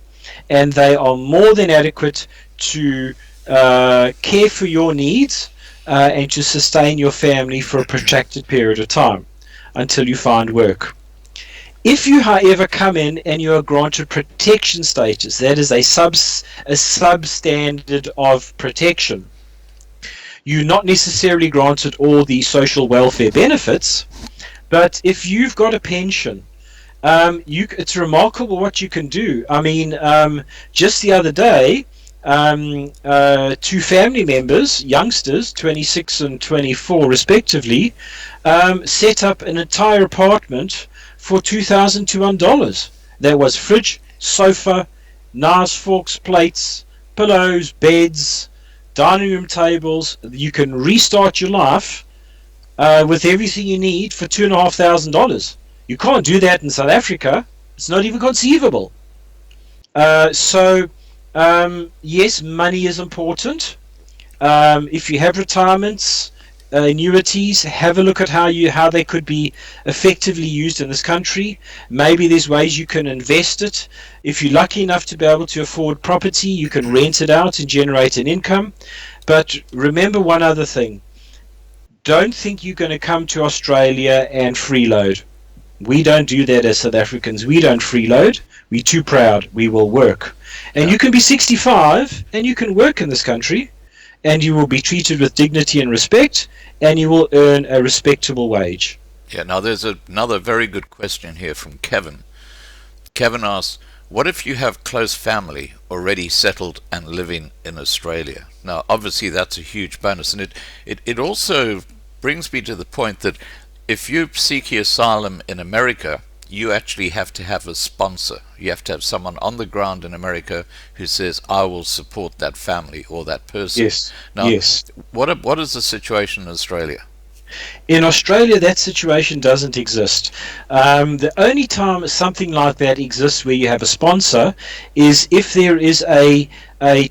and they are more than adequate to care for your needs and to sustain your family for a protracted period of time until you find work. If you, however, come in and you are granted protection status, that is a substandard of protection, you're not necessarily granted all the social welfare benefits, but if you've got a pension, it's remarkable what you can do. I mean, just the other day, two family members, youngsters, 26 and 24 respectively, set up an entire apartment for $2,200. There was fridge, sofa, knives, forks, plates, pillows, beds, dining room tables. You can restart your life with everything you need for $2,500. You can't do that in South Africa. It's not even conceivable. Yes, money is important. If you have retirements, annuities, have a look at how they could be effectively used in this country. Maybe there's ways you can invest it. If you're lucky enough to be able to afford property, you can rent it out and generate an income. But remember one other thing. Don't think you're going to come to Australia and freeload. We don't do that as South Africans. We don't freeload. We're too proud. We will work. And you can be 65 and you can work in this country and you will be treated with dignity and respect and you will earn a respectable wage. Yeah, now there's another very good question here from Kevin. Kevin asks, what if you have close family already settled and living in Australia? Now, obviously that's a huge bonus, and it also brings me to the point that if you seek asylum in America, you actually have to have a sponsor. You have to have someone on the ground in America who says, I will support that family or that person. Yes. Now, yes. What is the situation in Australia? In Australia, that situation doesn't exist. The only time something like that exists where you have a sponsor is if there is a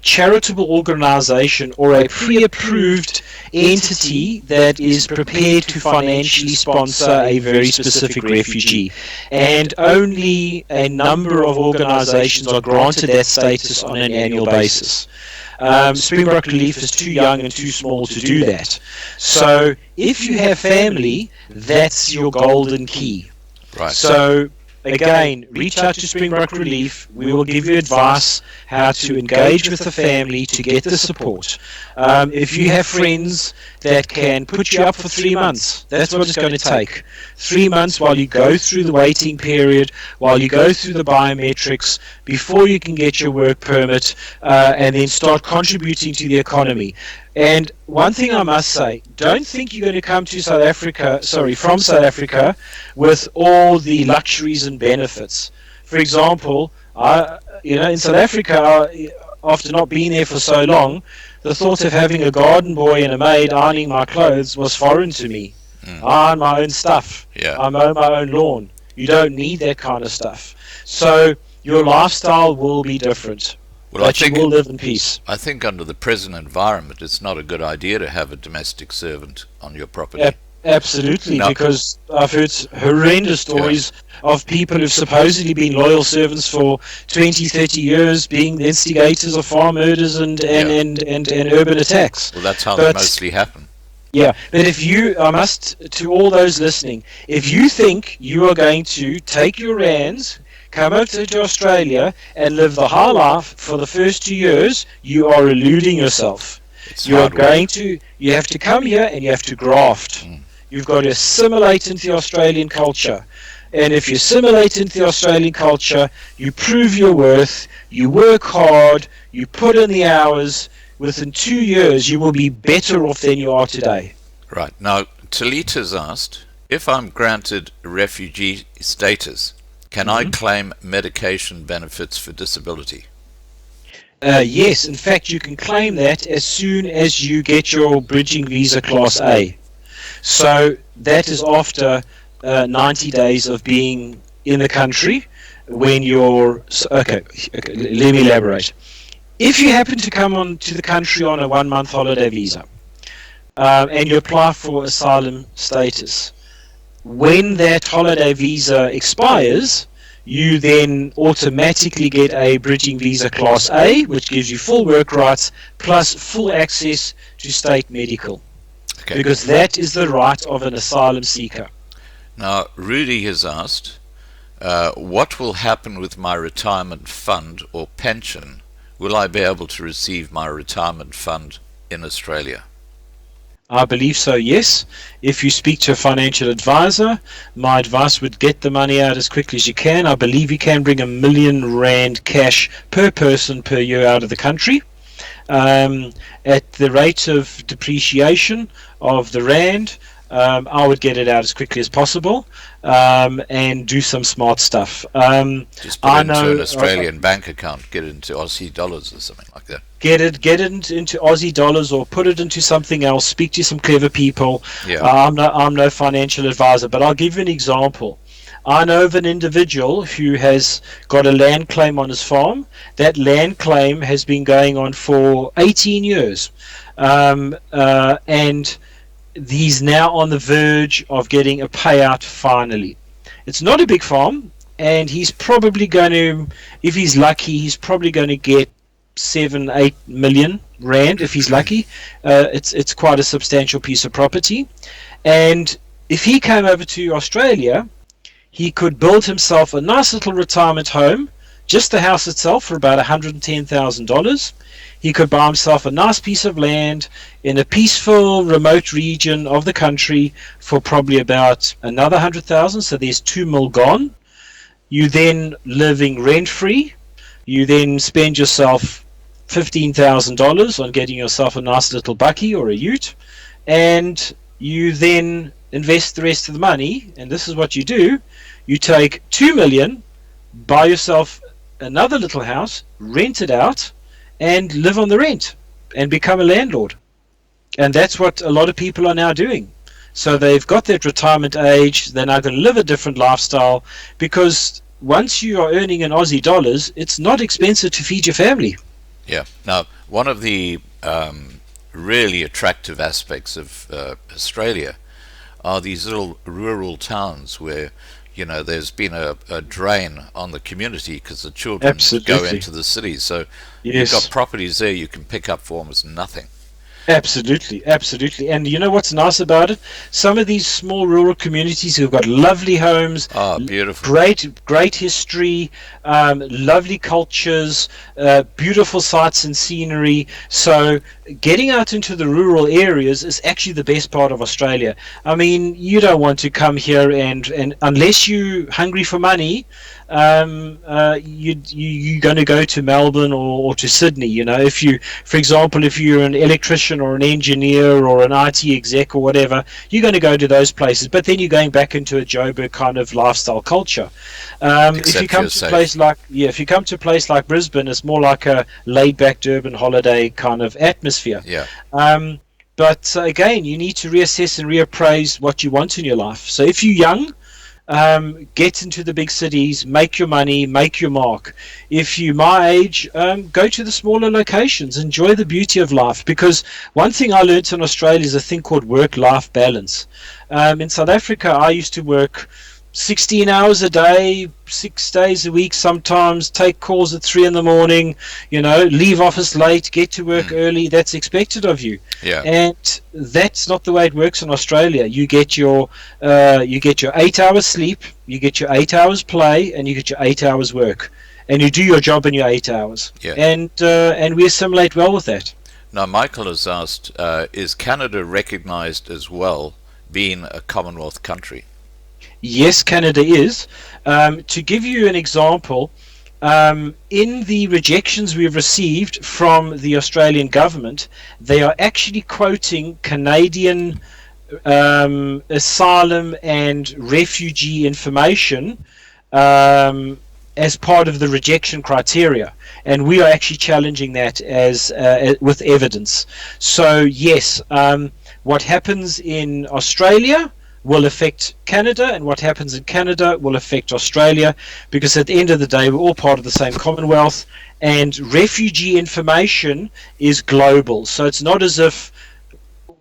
charitable organization or a pre-approved entity that is prepared to financially sponsor a very specific refugee. And only a number of organizations are granted that status on an annual basis. Springbok Relief is too young and too small to do that. So if you have family, that's your golden key. Right. So again, reach out to Springbok Relief. We will give you advice how to engage with the family to get the support. If you have friends that can put you up for 3 months, that's what it's going to take. 3 months while you go through the waiting period, while you go through the biometrics, before you can get your work permit, and then start contributing to the economy. And one thing I must say, don't think you're going to come to from South Africa with all the luxuries and benefits. For example, in South Africa, after not being there for so long, the thought of having a garden boy and a maid ironing my clothes was foreign to me. I own my own stuff. I mow my own lawn. You don't need that kind of stuff. So your lifestyle will be different. Well, but you will live in peace. I think under the present environment, it's not a good idea to have a domestic servant on your property. Absolutely, because I've heard horrendous stories of people who've supposedly been loyal servants for 20, 30 years being the instigators of farm murders and urban attacks. Well, that's how they mostly happen. Yeah, but to all those listening, if you think you are going to take your rands, come over to Australia and live the high life for the first 2 years, you are eluding yourself. It's You are hard work. you have to come here and you have to graft. You've got to assimilate into the Australian culture. And if you assimilate into the Australian culture, you prove your worth, you work hard, you put in the hours, within 2 years you will be better off than you are today. Right. Now, Talita's asked, if I'm granted refugee status, can I claim medication benefits for disability? Yes, in fact, you can claim that as soon as you get your bridging visa Class A. So that is after 90 days of being in the country when you're... Okay, let me elaborate. If you happen to come on to the country on a 1-month holiday visa, and you apply for asylum status, when that holiday visa expires, you then automatically get a bridging visa Class A, which gives you full work rights plus full access to state medical. Okay. Because that is the right of an asylum seeker. Now, Rudy has asked, what will happen with my retirement fund or pension? Will I be able to receive my retirement fund in Australia? I believe so, yes. If you speak to a financial advisor, my advice would get the money out as quickly as you can. I believe you can bring R1 million cash per person per year out of the country. At the rate of depreciation of the rand, I would get it out as quickly as possible and do some smart stuff. Just put it into an Australian bank account, get it into Aussie dollars or something like that. Get it into Aussie dollars or put it into something else. Speak to some clever people. Yeah. I'm no financial advisor, but I'll give you an example. I know of an individual who has got a land claim on his farm. That land claim has been going on for 18 years. And he's now on the verge of getting a payout finally. It's not a big farm, and he's probably going to, if he's lucky, he's probably going to get 7-8 million rand if he's lucky. It's quite a substantial piece of property. And if he came over to Australia, he could build himself a nice little retirement home, just the house itself, for about $110,000. He could buy himself a nice piece of land in a peaceful, remote region of the country for probably about another 100,000. So there's 2 mil gone. You then living rent-free. You then spend yourself $15,000 on getting yourself a nice little bucky or a ute, and you then invest the rest of the money. And this is what you do: you take 2 million, buy yourself another little house, rent it out, and live on the rent and become a landlord. And that's what a lot of people are now doing. So they've got that retirement age, they're now going to live a different lifestyle, because once you are earning in Aussie dollars, it's not expensive to feed your family. Yeah. Now, one of the really attractive aspects of Australia are these little rural towns where, you know, there's been a drain on the community because the children Absolutely. go into the cities. So Yes. you've got properties there you can pick up for almost nothing. Absolutely, absolutely. And you know what's nice about it? Some of these small rural communities who've got lovely homes, Beautiful. great history, lovely cultures, beautiful sights and scenery. So getting out into the rural areas is actually the best part of Australia. I mean, you don't want to come here and unless you're hungry for money, you're going to go to Melbourne or to Sydney. You know, if you, for example, if you're an electrician or an engineer or an IT exec or whatever, you're going to go to those places. But then you're going back into a Joburg kind of lifestyle culture. If you come to a place like Brisbane, it's more like a laid-back Durban holiday kind of atmosphere. Yeah. But again, you need to reassess and reappraise what you want in your life. So if you're young, get into the big cities, make your money, make your mark. If you're my age, go to the smaller locations, enjoy the beauty of life. Because one thing I learned in Australia is a thing called work-life balance. In South Africa, I used to work 16 hours a day, 6 days a week sometimes, take calls at 3 in the morning, you know, leave office late, get to work early. That's expected of you. Yeah. And that's not the way it works in Australia. You get your 8 hours sleep, you get your 8 hours play, and you get your 8 hours work. And you do your job in your 8 hours. Yeah. And we assimilate well with that. Now, Michael has asked, is Canada recognized as well, being a Commonwealth country? Yes, Canada is. To give you an example, in the rejections we've received from the Australian government, they are actually quoting Canadian asylum and refugee information as part of the rejection criteria, and we are actually challenging that as with evidence. So yes, what happens in Australia will affect Canada, and what happens in Canada will affect Australia, because at the end of the day we're all part of the same Commonwealth, and refugee information is global. So it's not as if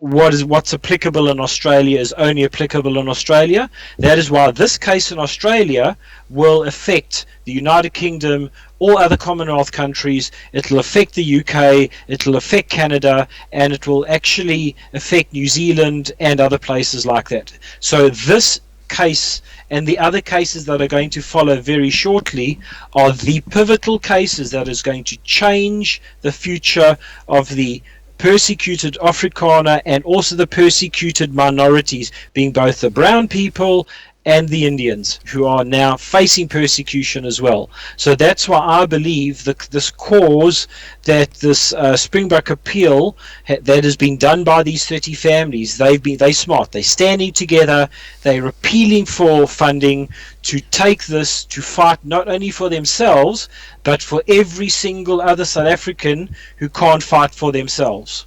what's applicable in Australia is only applicable in Australia. That is why this case in Australia will affect the United Kingdom, all other Commonwealth countries. It will affect the UK, it will affect Canada, and it will actually affect New Zealand and other places like that. So this case and the other cases that are going to follow very shortly are the pivotal cases that is going to change the future of the persecuted Afrikaner and also the persecuted minorities, being both the brown people and the Indians, who are now facing persecution as well. So that's why I believe that this cause, that this Springbok appeal that has been done by these 30 families, they're smart, they're standing together, they're appealing for funding to take this to fight not only for themselves but for every single other South African who can't fight for themselves.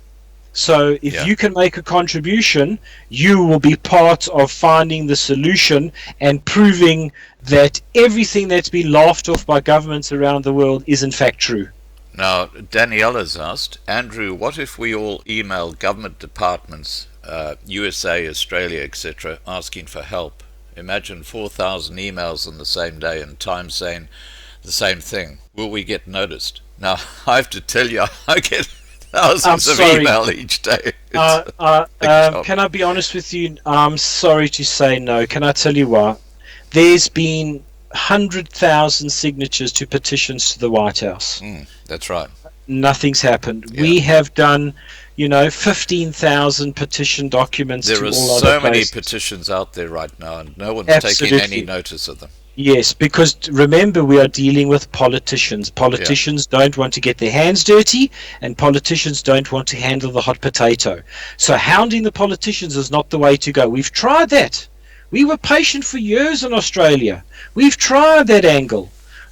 So if you can make a contribution, you will be part of finding the solution and proving that everything that's been laughed off by governments around the world is in fact true. Now, Daniela's asked, Andrew, what if we all email government departments, USA, Australia, etc., asking for help? Imagine 4,000 emails on the same day and Time saying the same thing. Will we get noticed? Now, I have to tell you, I get thousands of email each day. Can I be honest with you? I'm sorry to say no. Can I tell you why? There's been 100,000 signatures to petitions to the White House. That's right. Nothing's happened. Yeah. We have done, 15,000 petition documents. There to are all so other many places. petitions out there right now, and no one's Absolutely. taking any notice of them. Yes, because remember, we are dealing with politicians. Politicians don't want to get their hands dirty, and politicians don't want to handle the hot potato. So hounding the politicians is not the way to go. We've tried that. We were patient for years in Australia. We've tried that angle.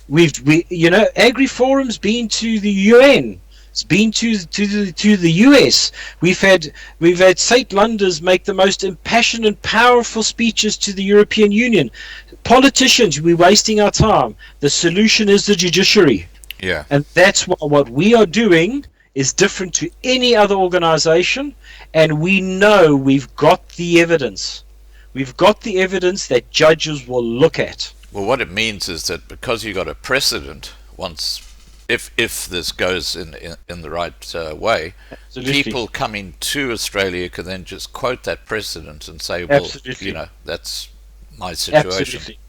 Agri-Forum's been to the UN. It's been to the US. We've had St. Londers make the most impassioned and powerful speeches to the European Union. Politicians, we're wasting our time. The solution is the judiciary. Yeah. And that's what we are doing is different to any other organization, and we know we've got the evidence. We've got the evidence that judges will look at. Well, what it means is that because you got a precedent, if this goes in the right way, Absolutely. people coming to Australia can then just quote that precedent and say, well, Absolutely. That's my situation. Absolutely.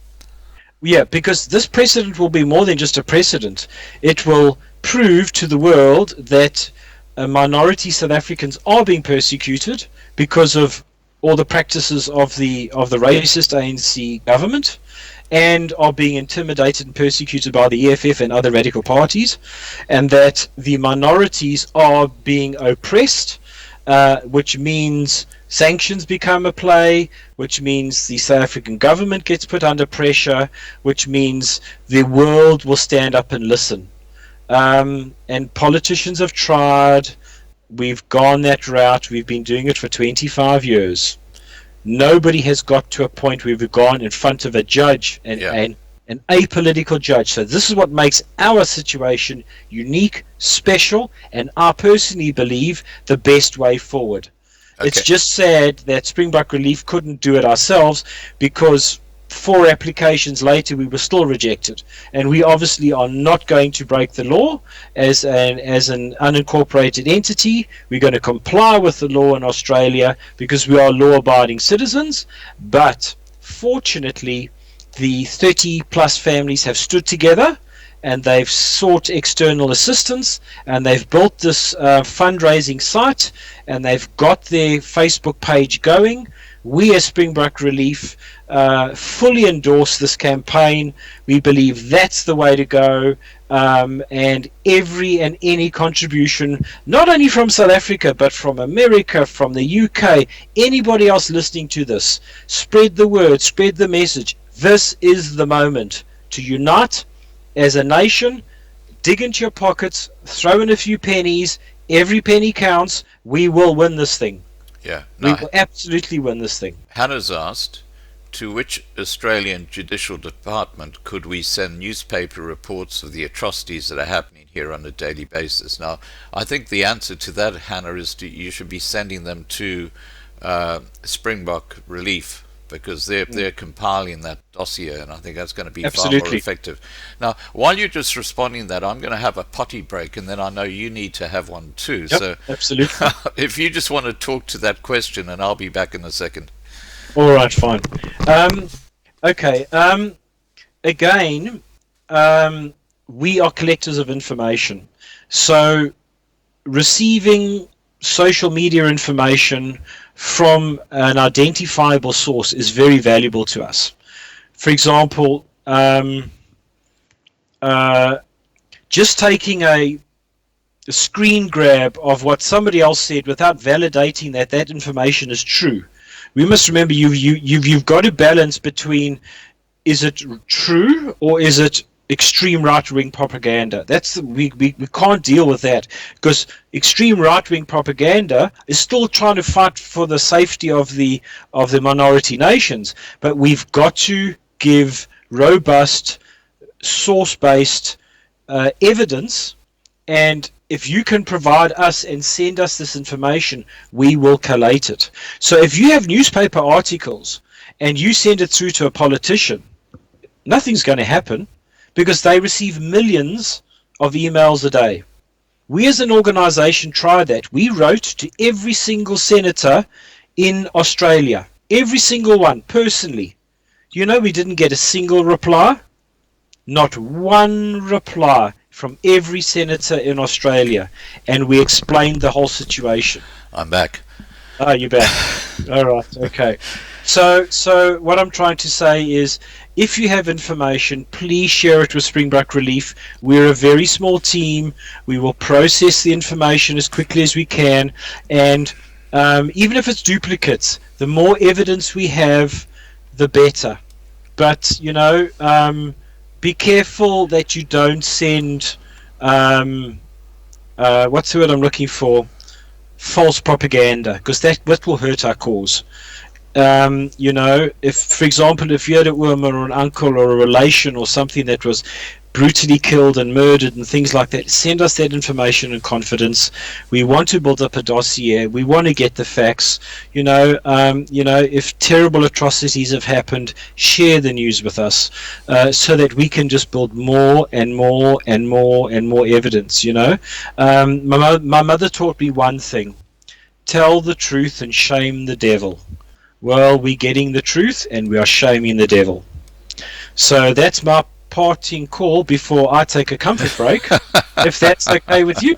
Yeah, because this precedent will be more than just a precedent. It will prove to the world that minority South Africans are being persecuted because of all the practices of the racist ANC government, and are being intimidated and persecuted by the EFF and other radical parties, and that the minorities are being oppressed, which means sanctions become a play, which means the South African government gets put under pressure, which means the world will stand up and listen. And politicians have tried. We've gone that route. We've been doing it for 25 years. Nobody has got to a point where we've gone in front of a judge and an apolitical judge. So this is what makes our situation unique, special, and I personally believe the best way forward. Okay. It's just sad that Springbok Relief couldn't do it ourselves, because 4 applications later we were still rejected, and we obviously are not going to break the law as an unincorporated entity. We're going to comply with the law in Australia because we are law-abiding citizens. But fortunately, the 30 plus families have stood together and they've sought external assistance, and they've built this fundraising site, and they've got their Facebook page going. We as Springbok Relief fully endorse this campaign. We believe that's the way to go, and every and any contribution, not only from South Africa, but from America, from the UK, anybody else listening to this, spread the word, spread the message. This is the moment to unite as a nation, dig into your pockets, throw in a few pennies, every penny counts. We will win this thing. Yeah. We will absolutely win this thing. Hannah's asked, to which Australian Judicial Department could we send newspaper reports of the atrocities that are happening here on a daily basis? Now, I think the answer to that, Hannah, is you should be sending them to Springbok Relief, because they're compiling that dossier, and I think that's going to be far more effective. Now, while you're just responding to that, I'm going to have a potty break, and then I know you need to have one too. Yep, so absolutely. If you just want to talk to that question, and I'll be back in a second. All right, fine. Okay. Again, we are collectors of information, so receiving social media information from an identifiable source is very valuable to us. For example, just taking a screen grab of what somebody else said without validating that information is true. We must remember you've got to balance between, is it true or is it extreme right-wing propaganda? We can't deal with that, because extreme right-wing propaganda is still trying to fight for the safety of the minority nations, but we've got to give robust, source-based evidence, and if you can provide us and send us this information, we will collate it. So if you have newspaper articles and you send it through to a politician, nothing's going to happen, because they receive millions of emails a day. We as an organization tried that. We wrote to every single senator in Australia, every single one, personally. You know, we didn't get a single reply. Not one reply from every senator in Australia. And we explained the whole situation. I'm back. Oh, you're back. All right, okay. So what I'm trying to say is, if you have information, please share it with Springbok Relief. We're a very small team. We will process the information as quickly as we can. And even if it's duplicates, the more evidence we have, the better. But, you know, be careful that you don't send, what's the word I'm looking for? False propaganda, because that will hurt our cause. You know, if, for example, if you had a woman or an uncle or a relation or something that was brutally killed and murdered and things like that, send us that information in confidence. We want to build up a dossier. We want to get the facts. You know, if terrible atrocities have happened, share the news with us, so that we can just build more and more and more and more evidence. You know, my mother taught me one thing: tell the truth and shame the devil. Well, we're getting the truth and we are shaming the devil. So that's my parting call before I take a comfort break, if that's okay with you.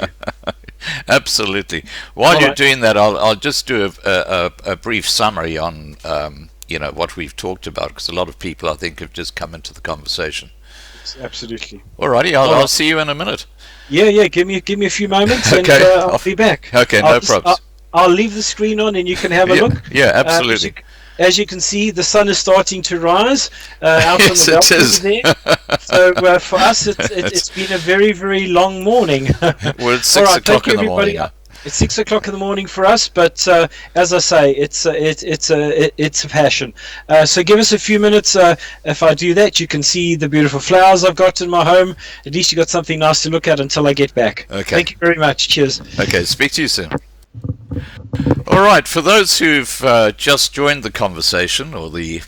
Absolutely. While you're doing that, I'll just do a brief summary on you know, what we've talked about, because a lot of people, I think, have just come into the conversation. Absolutely. Alrighty, I'll see you in a minute. Yeah. Give me a few moments, okay. And I'll be back. Okay, no problems. I'll leave the screen on and you can have a look. Yeah, absolutely. As you can see, the sun is starting to rise out yes, on the balcony there. So for us, it's been a very, very long morning. Well, it's 6 o'clock in the morning. It's 6 o'clock in the morning for us, but as I say, it's a passion. So give us a few minutes. If I do that, you can see the beautiful flowers I've got in my home. At least you got something nice to look at until I get back. Okay. Thank you very much. Cheers. Okay, speak to you soon. All right, for those who've just joined the conversation or the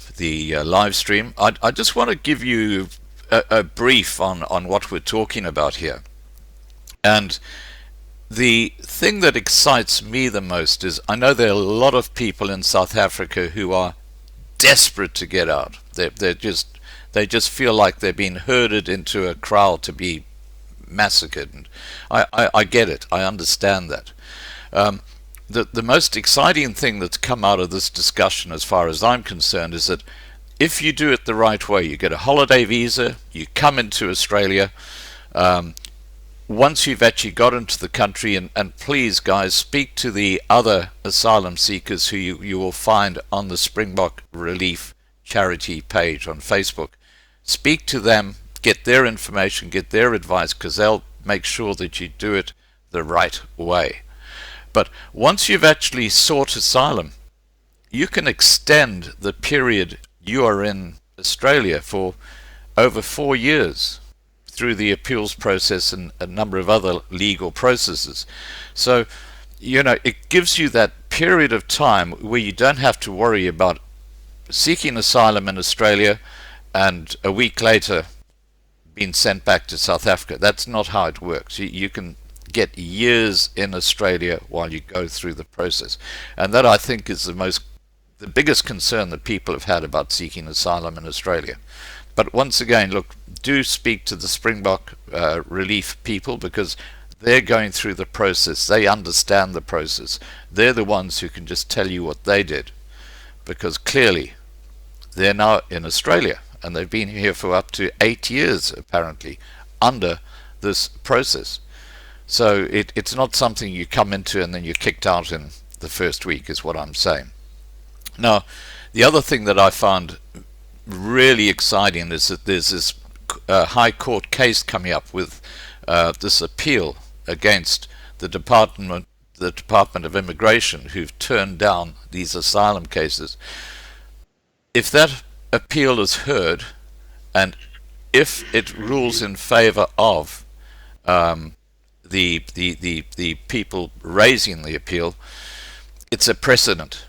live stream, I just want to give you a brief on what we're talking about here. And the thing that excites me the most is, I know there are a lot of people in South Africa who are desperate to get out. They're just They just feel like they're being herded into a kraal to be massacred. And I get it. I understand that. The most exciting thing that's come out of this discussion, as far as I'm concerned, is that if you do it the right way, you get a holiday visa, you come into Australia, once you've actually got into the country, and please guys, speak to the other asylum seekers who you will find on the Springbok Relief Charity page on Facebook. Speak to them, get their information, get their advice, because they'll make sure that you do it the right way. But once you've actually sought asylum, you can extend the period you are in Australia for over 4 years through the appeals process and a number of other legal processes. So, it gives you that period of time where you don't have to worry about seeking asylum in Australia and a week later being sent back to South Africa. That's not how it works. You can get years in Australia while you go through the process. And that, I think, is the biggest concern that people have had about seeking asylum in Australia. But once again, look, do speak to the Springbok Relief people, because they're going through the process. They understand the process. They're the ones who can just tell you what they did, because clearly they're now in Australia and they've been here for up to 8 years apparently under this process. So it's not something you come into and then you're kicked out in the first week, is what I'm saying. Now, the other thing that I found really exciting is that there's this High Court case coming up with this appeal against the Department of Immigration, who've turned down these asylum cases. If that appeal is heard, and if it rules in favor of the people raising the appeal, it's a precedent.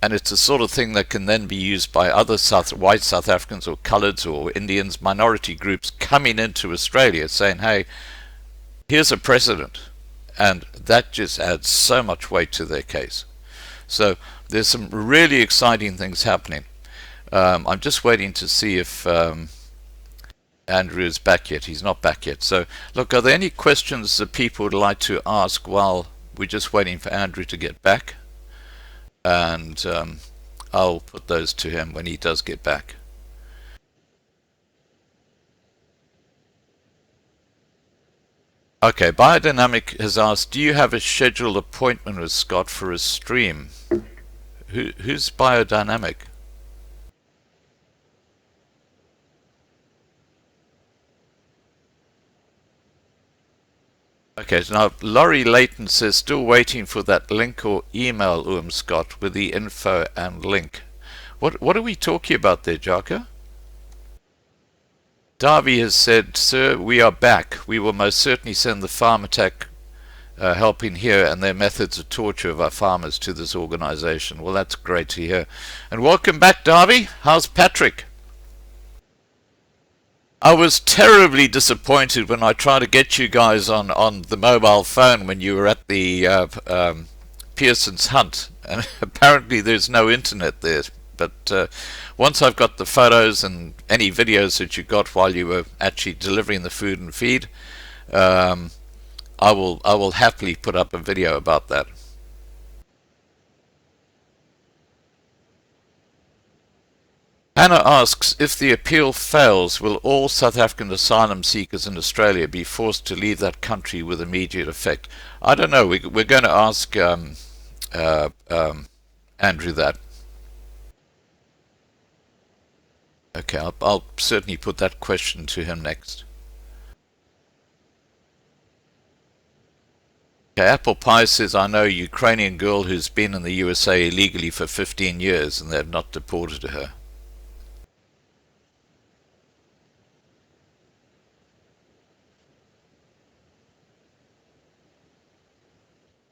And it's the sort of thing that can then be used by other white South Africans or coloureds or Indians, minority groups coming into Australia saying, hey, here's a precedent. And that just adds so much weight to their case. So there's some really exciting things happening. I'm just waiting to see if Andrew is back yet. He's not back yet. So look, are there any questions that people would like to ask while we're just waiting for Andrew to get back? And I'll put those to him when he does get back. Okay, Biodynamic has asked, do you have a scheduled appointment with Scott for a stream? Who's Biodynamic? Okay, so now Laurie Layton says, still waiting for that link or email, Scott, with the info and link. What are we talking about there, Jaka? Darby has said, sir, we are back. We will most certainly send the farm attack helping here and their methods of torture of our farmers to this organization. Well, that's great to hear. And welcome back, Darby. How's Patrick? I was terribly disappointed when I tried to get you guys on the mobile phone when you were at the Pearson's Hunt, and apparently there's no internet there. But once I've got the photos and any videos that you got while you were actually delivering the food and feed, I will happily put up a video about that. Hannah asks, if the appeal fails, will all South African asylum seekers in Australia be forced to leave that country with immediate effect? I don't know. We're going to ask Andrew that. Okay, I'll certainly put that question to him next. Okay, Apple Pie says, I know a Ukrainian girl who's been in the USA illegally for 15 years and they've not deported her.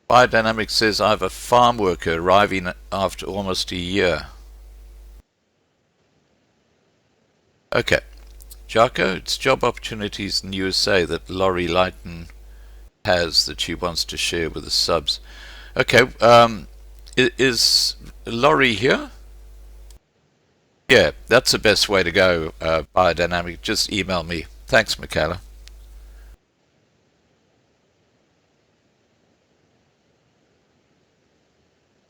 Biodynamic says, I have a farm worker arriving after almost a year. Okay, Jaco, it's job opportunities in USA that Laurie Lighton has that she wants to share with the subs. Okay, is Laurie here? Yeah, that's the best way to go, biodynamic. Just email me. Thanks, Michaela.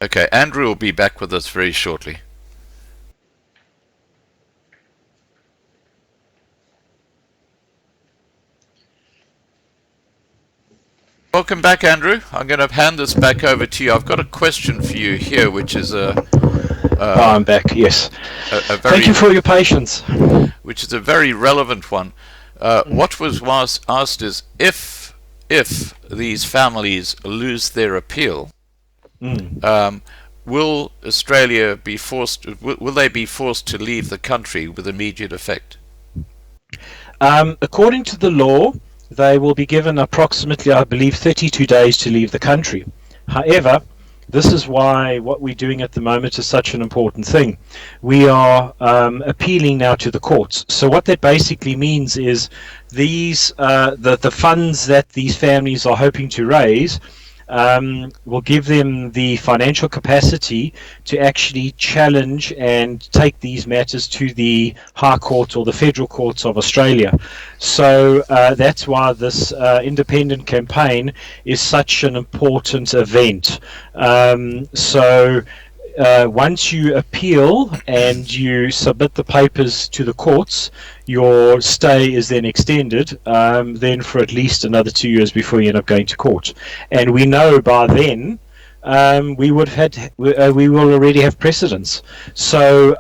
Okay, Andrew will be back with us very shortly. Welcome back, Andrew. I'm going to hand this back over to you. I've got a question for you here, which is I'm back, yes. Thank you for your patience. Which is a very relevant one. What was asked is, if these families lose their appeal, will Australia be forced? Will they be forced to leave the country with immediate effect? According to the law, they will be given approximately, I believe, 32 days to leave the country. However, this is why what we're doing at the moment is such an important thing. We are appealing now to the courts. So what that basically means is these the funds that these families are hoping to raise will give them the financial capacity to actually challenge and take these matters to the High Court or the Federal Courts of Australia. So that's why this independent campaign is such an important event. Once you appeal and you submit the papers to the courts, your stay is then extended, then for at least another 2 years before you end up going to court. And we know by then we will already have precedents. So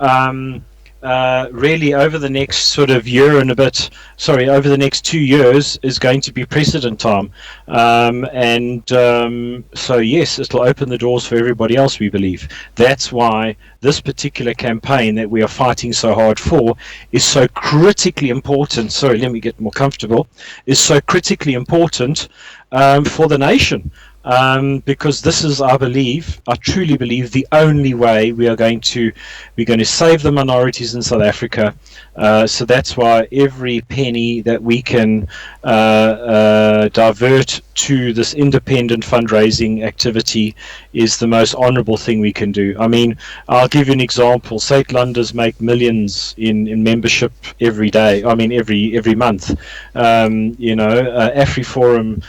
really over the next sort of year and a bit, over the next 2 years is going to be precedent time. So yes, it'll open the doors for everybody else, we believe. That's why this particular campaign that we are fighting so hard for is so critically important. Sorry, let me get more comfortable. Is so critically important for the nation. Because this is, I truly believe, the only way we're going to save the minorities in South Africa. So that's why every penny that we can divert to this independent fundraising activity is the most honourable thing we can do. I mean, I'll give you an example. St. Lunders make millions in membership every day. I mean, every month. AfriForum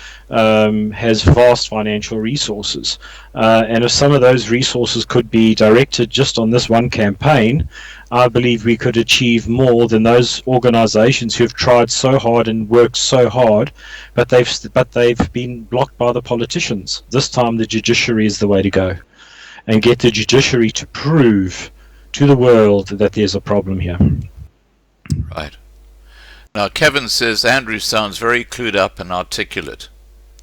has vast financial resources, and if some of those resources could be directed just on this one campaign, I believe we could achieve more than those organizations who have tried so hard and worked so hard, but they've been blocked by the politicians. This time the judiciary is the way to go, and get the judiciary to prove to the world that there's a problem here. Right. Now Kevin says Andrew sounds very clued up and articulate.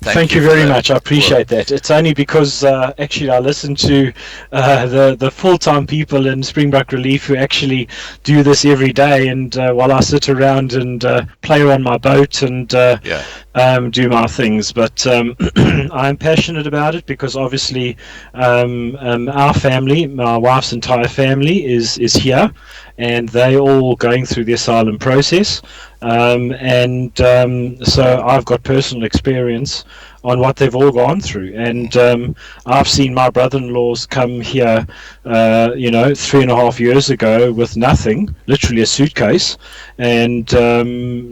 Thank you very much. I appreciate that. It's only because actually I listen to the full-time people in Springbok Relief who actually do this every day, and while I sit around and play on my boat and do my things. But I'm passionate about it because obviously our family, my wife's entire family, is here, and they all going through the asylum process. So I've got personal experience on what they've all gone through, and I've seen my brother-in-laws come here 3.5 years ago with nothing, literally a suitcase, and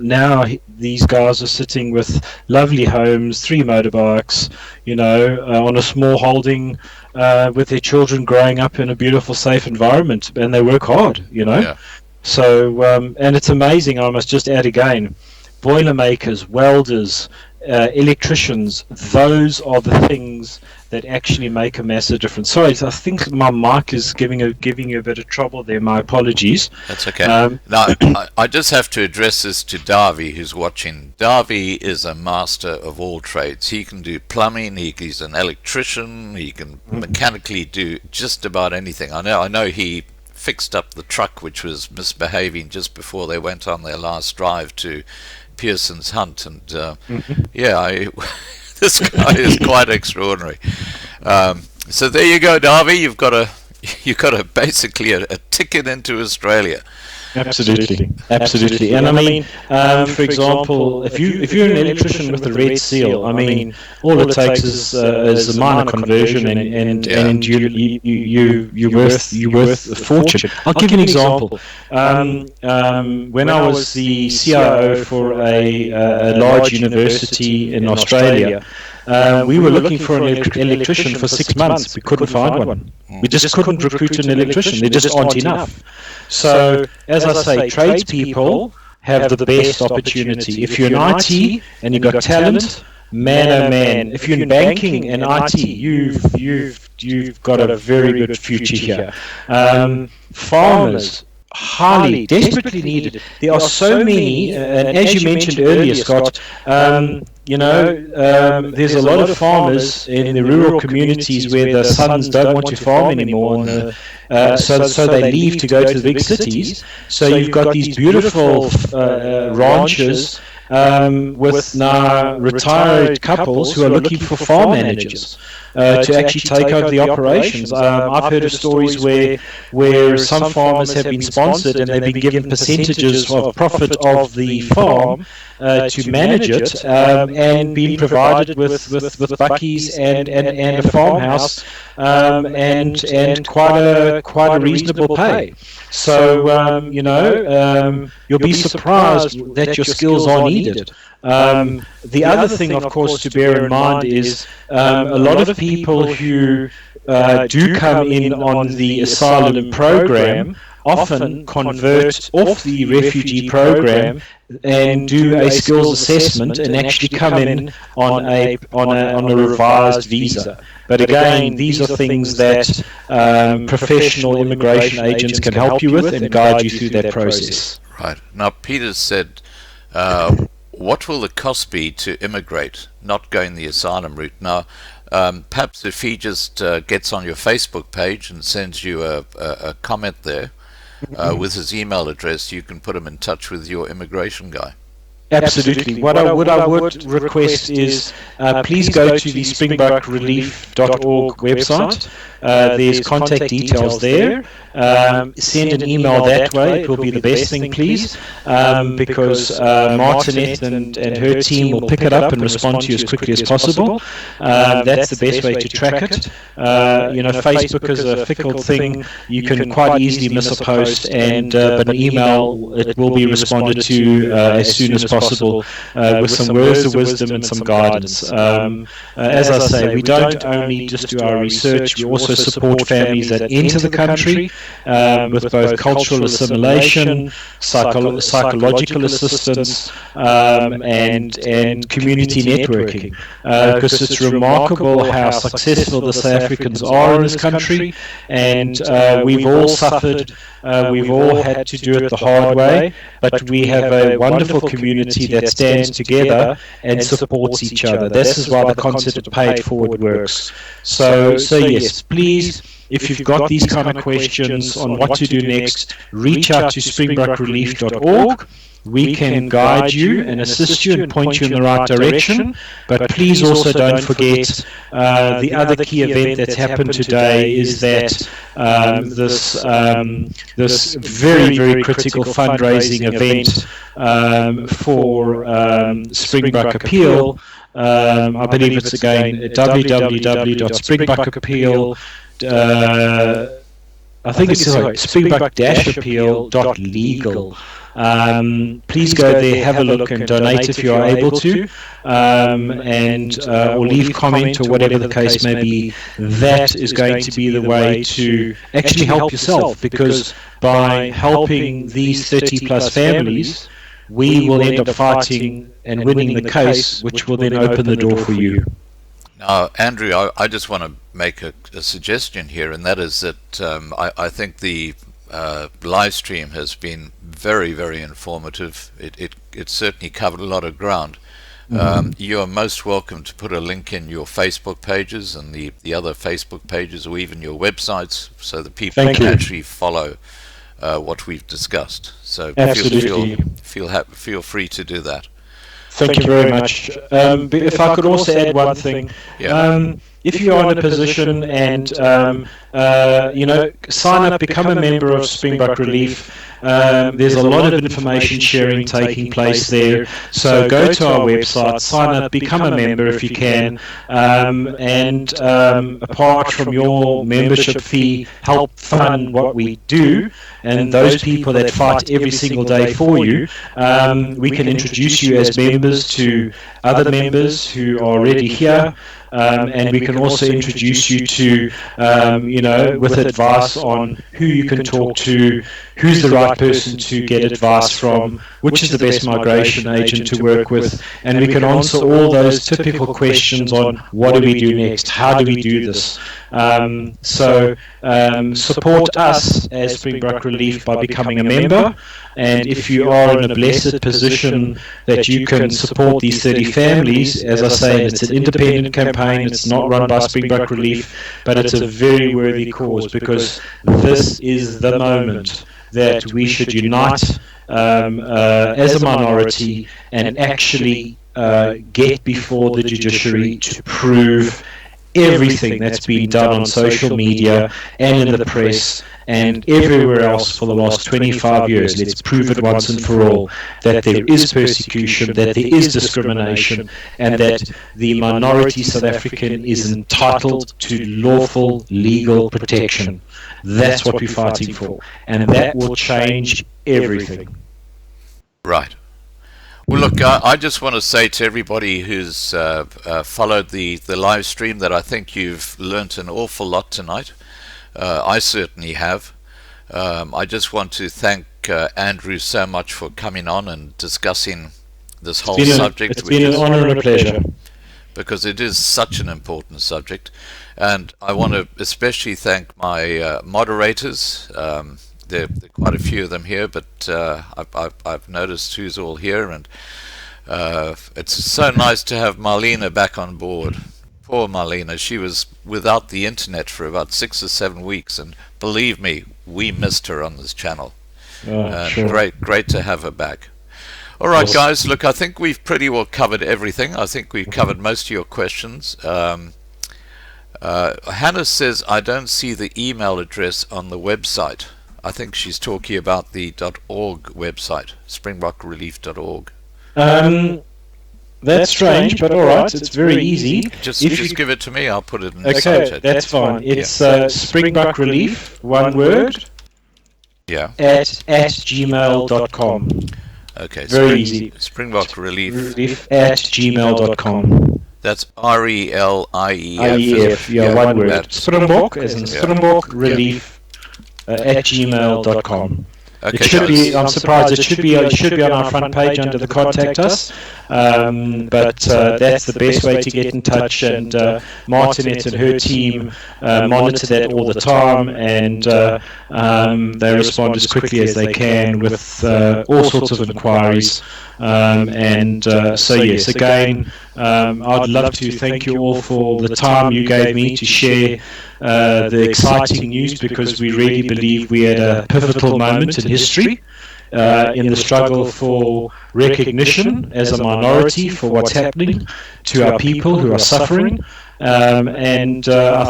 now these guys are sitting with lovely homes, 3 motorbikes, on a small holding, with their children growing up in a beautiful, safe environment, and they work hard. So, and it's amazing, I must just add again, boilermakers, welders, electricians, those are the things that actually make a massive difference. Sorry, I think my mic is giving you a bit of trouble there. My apologies. That's okay. Now, I just have to address this to Davy, who's watching. Davy is a master of all trades. He can do plumbing. He's an electrician. He can mechanically do just about anything. I know he fixed up the truck which was misbehaving just before they went on their last drive to Pearson's Hunt, and this guy is quite extraordinary. So there you go, Davy. You've got basically a ticket into Australia. Absolutely, absolutely. And I mean, for example, if you're an electrician with the red seal, I mean, all it takes is a minor conversion, and you're worth a fortune. I'll give you an example. When I was the CIO for a large university in Australia, we were looking for an electrician for 6 months. We couldn't find one. We just couldn't recruit an electrician. There just aren't enough. So, as I say, tradespeople have the best opportunity. If you're in IT and you've got talent, man oh man. If you're in banking and IT, you've got a very good future here. Farmers, highly, desperately needed. There are so many, and as you mentioned earlier, Scott, there's a lot of farmers in the rural communities where the sons don't want to farm anymore, and so they leave to go to the big cities. So you've got these beautiful ranches with now retired couples who are looking for farm managers to actually take over the operations. I've heard of stories where some farmers have been sponsored and they've been given percentages of profit of the farm to manage it, and being provided with buckies and a farmhouse, and quite a reasonable pay. So you'll be surprised that your skills are needed. The other thing, of course, to bear in mind is a lot of people who do come in on the asylum program often convert off the refugee program and do a skills assessment and actually come in on a revised visa. But again, these are things that professional immigration agents can help you with and guide you through that process. Right. Now, Peter said, what will the cost be to immigrate, not going the asylum route? Now, perhaps if he just gets on your Facebook page and sends you a comment there with his email address, you can put him in touch with your immigration guy. Absolutely. What I would request is please go to the springbokraelief.org website. There's contact details there. Send an email that way. It will be the best thing, please, because Martinette and her team will pick it up and respond to you as quickly as possible. That's the best way to track it. Facebook is a fickle thing. You can quite easily miss a post, but an email, it will be responded to as soon as possible with some words of wisdom and some guidance. As I say, we don't only just do our research, we also support families that enter the country with both cultural assimilation, psychological assistance, and community networking, because it's remarkable how successful the South Africans are in this country, and we've all suffered, we've all had to do it the hard way, but we have a wonderful community that stands together and supports each other. This is why the concept of Pay It Forward works. So yes, please, if you've got these kind of questions on what to do next, reach out to springbokraelief.org. We can guide you and assist you and point you in the right direction. But please also don't forget the other key event that's happened today is that this very, very critical fundraising event for Springbok Appeal. I believe it's again www.springbokappeal. I think it's springbok-appeal.legal. Please go there, have a look, and donate if you are able to, or leave comment or whatever the case may be. That is going to be the way to actually help yourself, because by helping these 30 plus families, we will end up fighting and winning the case, which will then open the door for you. Now, Andrew, I just want to make a suggestion here, and that is that I think the live stream has been very, very informative. It certainly covered a lot of ground. You are most welcome to put a link in your Facebook pages and the other Facebook pages, or even your websites, so that people can actually follow what we've discussed. So feel free to do that. Thank you very much. If I could also add one thing. if you are in a position and sign up, become a member of Springbok Relief. There's a lot of information sharing taking place there. So go to our website, sign up, become a member if you can, and apart from your membership fee, help fund what we do. And those people that fight every single day for you, we can introduce you as members to other members who are already here. And we can also introduce you to, with advice on who you can talk to, who's the right person to get advice from, which is the best migration agent to work with, and we can answer all those typical questions on what do we do next, how do we do this. Support us as Springbok Relief by becoming a member, and if you are in a blessed position that you can support these 30 families, as I say, it's an independent campaign, it's not run by Springbok Relief, but it's a very worthy cause, because this is the moment that we should unite as a minority and actually get before the judiciary to prove everything that's been done on social media and in the press and everywhere else for the last 25 years. Let's prove it once and for all that there is persecution, that there is discrimination, and that the minority South African is entitled to lawful legal protection. That's what we're fighting for, and that will change everything. Right. Well, look, I just want to say to everybody who's followed the live stream that I think you've learnt an awful lot tonight. I certainly have. I just want to thank Andrew so much for coming on and discussing this whole subject. It's been an honor and a pleasure. Because it is such an important subject. And I want to especially thank my moderators. There are quite a few of them here, but I've noticed who's all here, and it's so nice to have Marlena back on board. Poor Marlena, she was without the internet for about 6 or 7 weeks, and believe me, we missed her on this channel. Sure. Great to have her back. All right, guys, look, I think we've pretty well covered everything. I think we've covered most of your questions. Hannah says, I don't see the email address on the website. I think she's talking about the .org website, springbokrelief.org. That's strange, but all right, it's very easy. Just give it to me, I'll put it in the Okay, that's fine. It's Springbok Relief, one word, at gmail.com. Okay, very easy. Springbok Relief at gmail.com. That's RELIEF. IEF, one word. Springbok, as in Springbok Relief at gmail.com. Okay, it should be. I'm surprised. It should be on our front page under the contact us. But that's the best way to get in touch. And Martinette and her team monitor that all the time, and they respond as quickly as they can with all sorts of inquiries. So yes, again, I'd love to thank you all for the time you gave me to share the exciting news, because we really believe we had a pivotal moment in history in the struggle for recognition as a minority for what's happening to our people who are suffering. I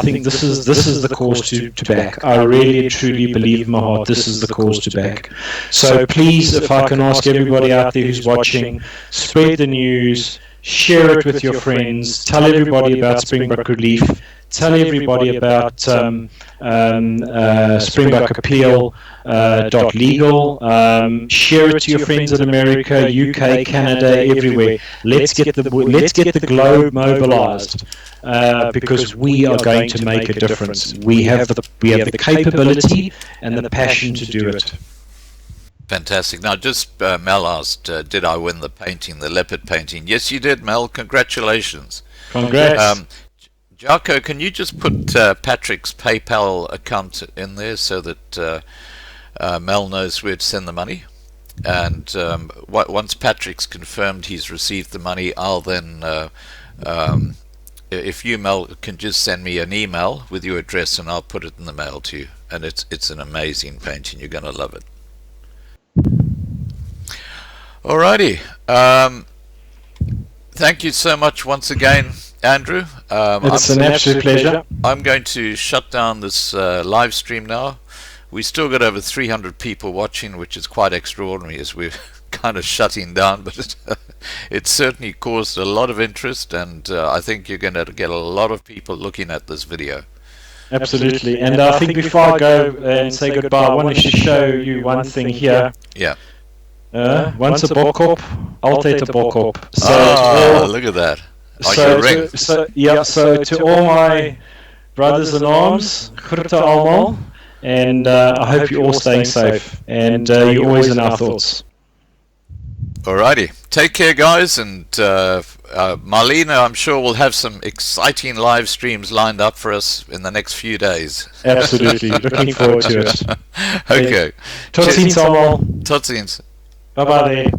think this is the cause to back. I really and truly believe in my heart this is the cause to back. So please, if I can ask everybody out there who's watching, spread the news, share it with your friends, tell everybody about Springbok Relief, tell everybody about Springbok Appeal .legal. Share it to your friends in America, UK, Canada, everywhere. Let's get the globe mobilized, because we are going to make a difference. We have the capability and the passion to do it. Fantastic. Now, just Mel asked, did I win the painting, the leopard painting? Yes, you did, Mel. Congratulations. Congrats. Jaco, can you just put Patrick's PayPal account in there so that Mel knows where to send the money? And once Patrick's confirmed he's received the money, I'll then, if you, Mel, can just send me an email with your address, and I'll put it in the mail to you. And it's an amazing painting. You're going to love it. Alrighty. Thank you so much once again Andrew. It's an absolute pleasure. I'm going to shut down this live stream now. We still got over 300 people watching, which is quite extraordinary as we're kind of shutting down, but it certainly caused a lot of interest, and I think you're going to get a lot of people looking at this video. Absolutely. And I think before I go and say goodbye, I wanted to show you one thing here. Yeah. Once a bokkop, altijd a bokkop. So look at that. So to all my brothers in arms, groete allemaal, and I hope you're all staying safe, and you're always in our thoughts. Alrighty, take care, guys, and Marlena, I'm sure will have some exciting live streams lined up for us in the next few days. Absolutely, looking forward to it. Okay. Tot ziens allemaal. Tot ziens. Bye bye.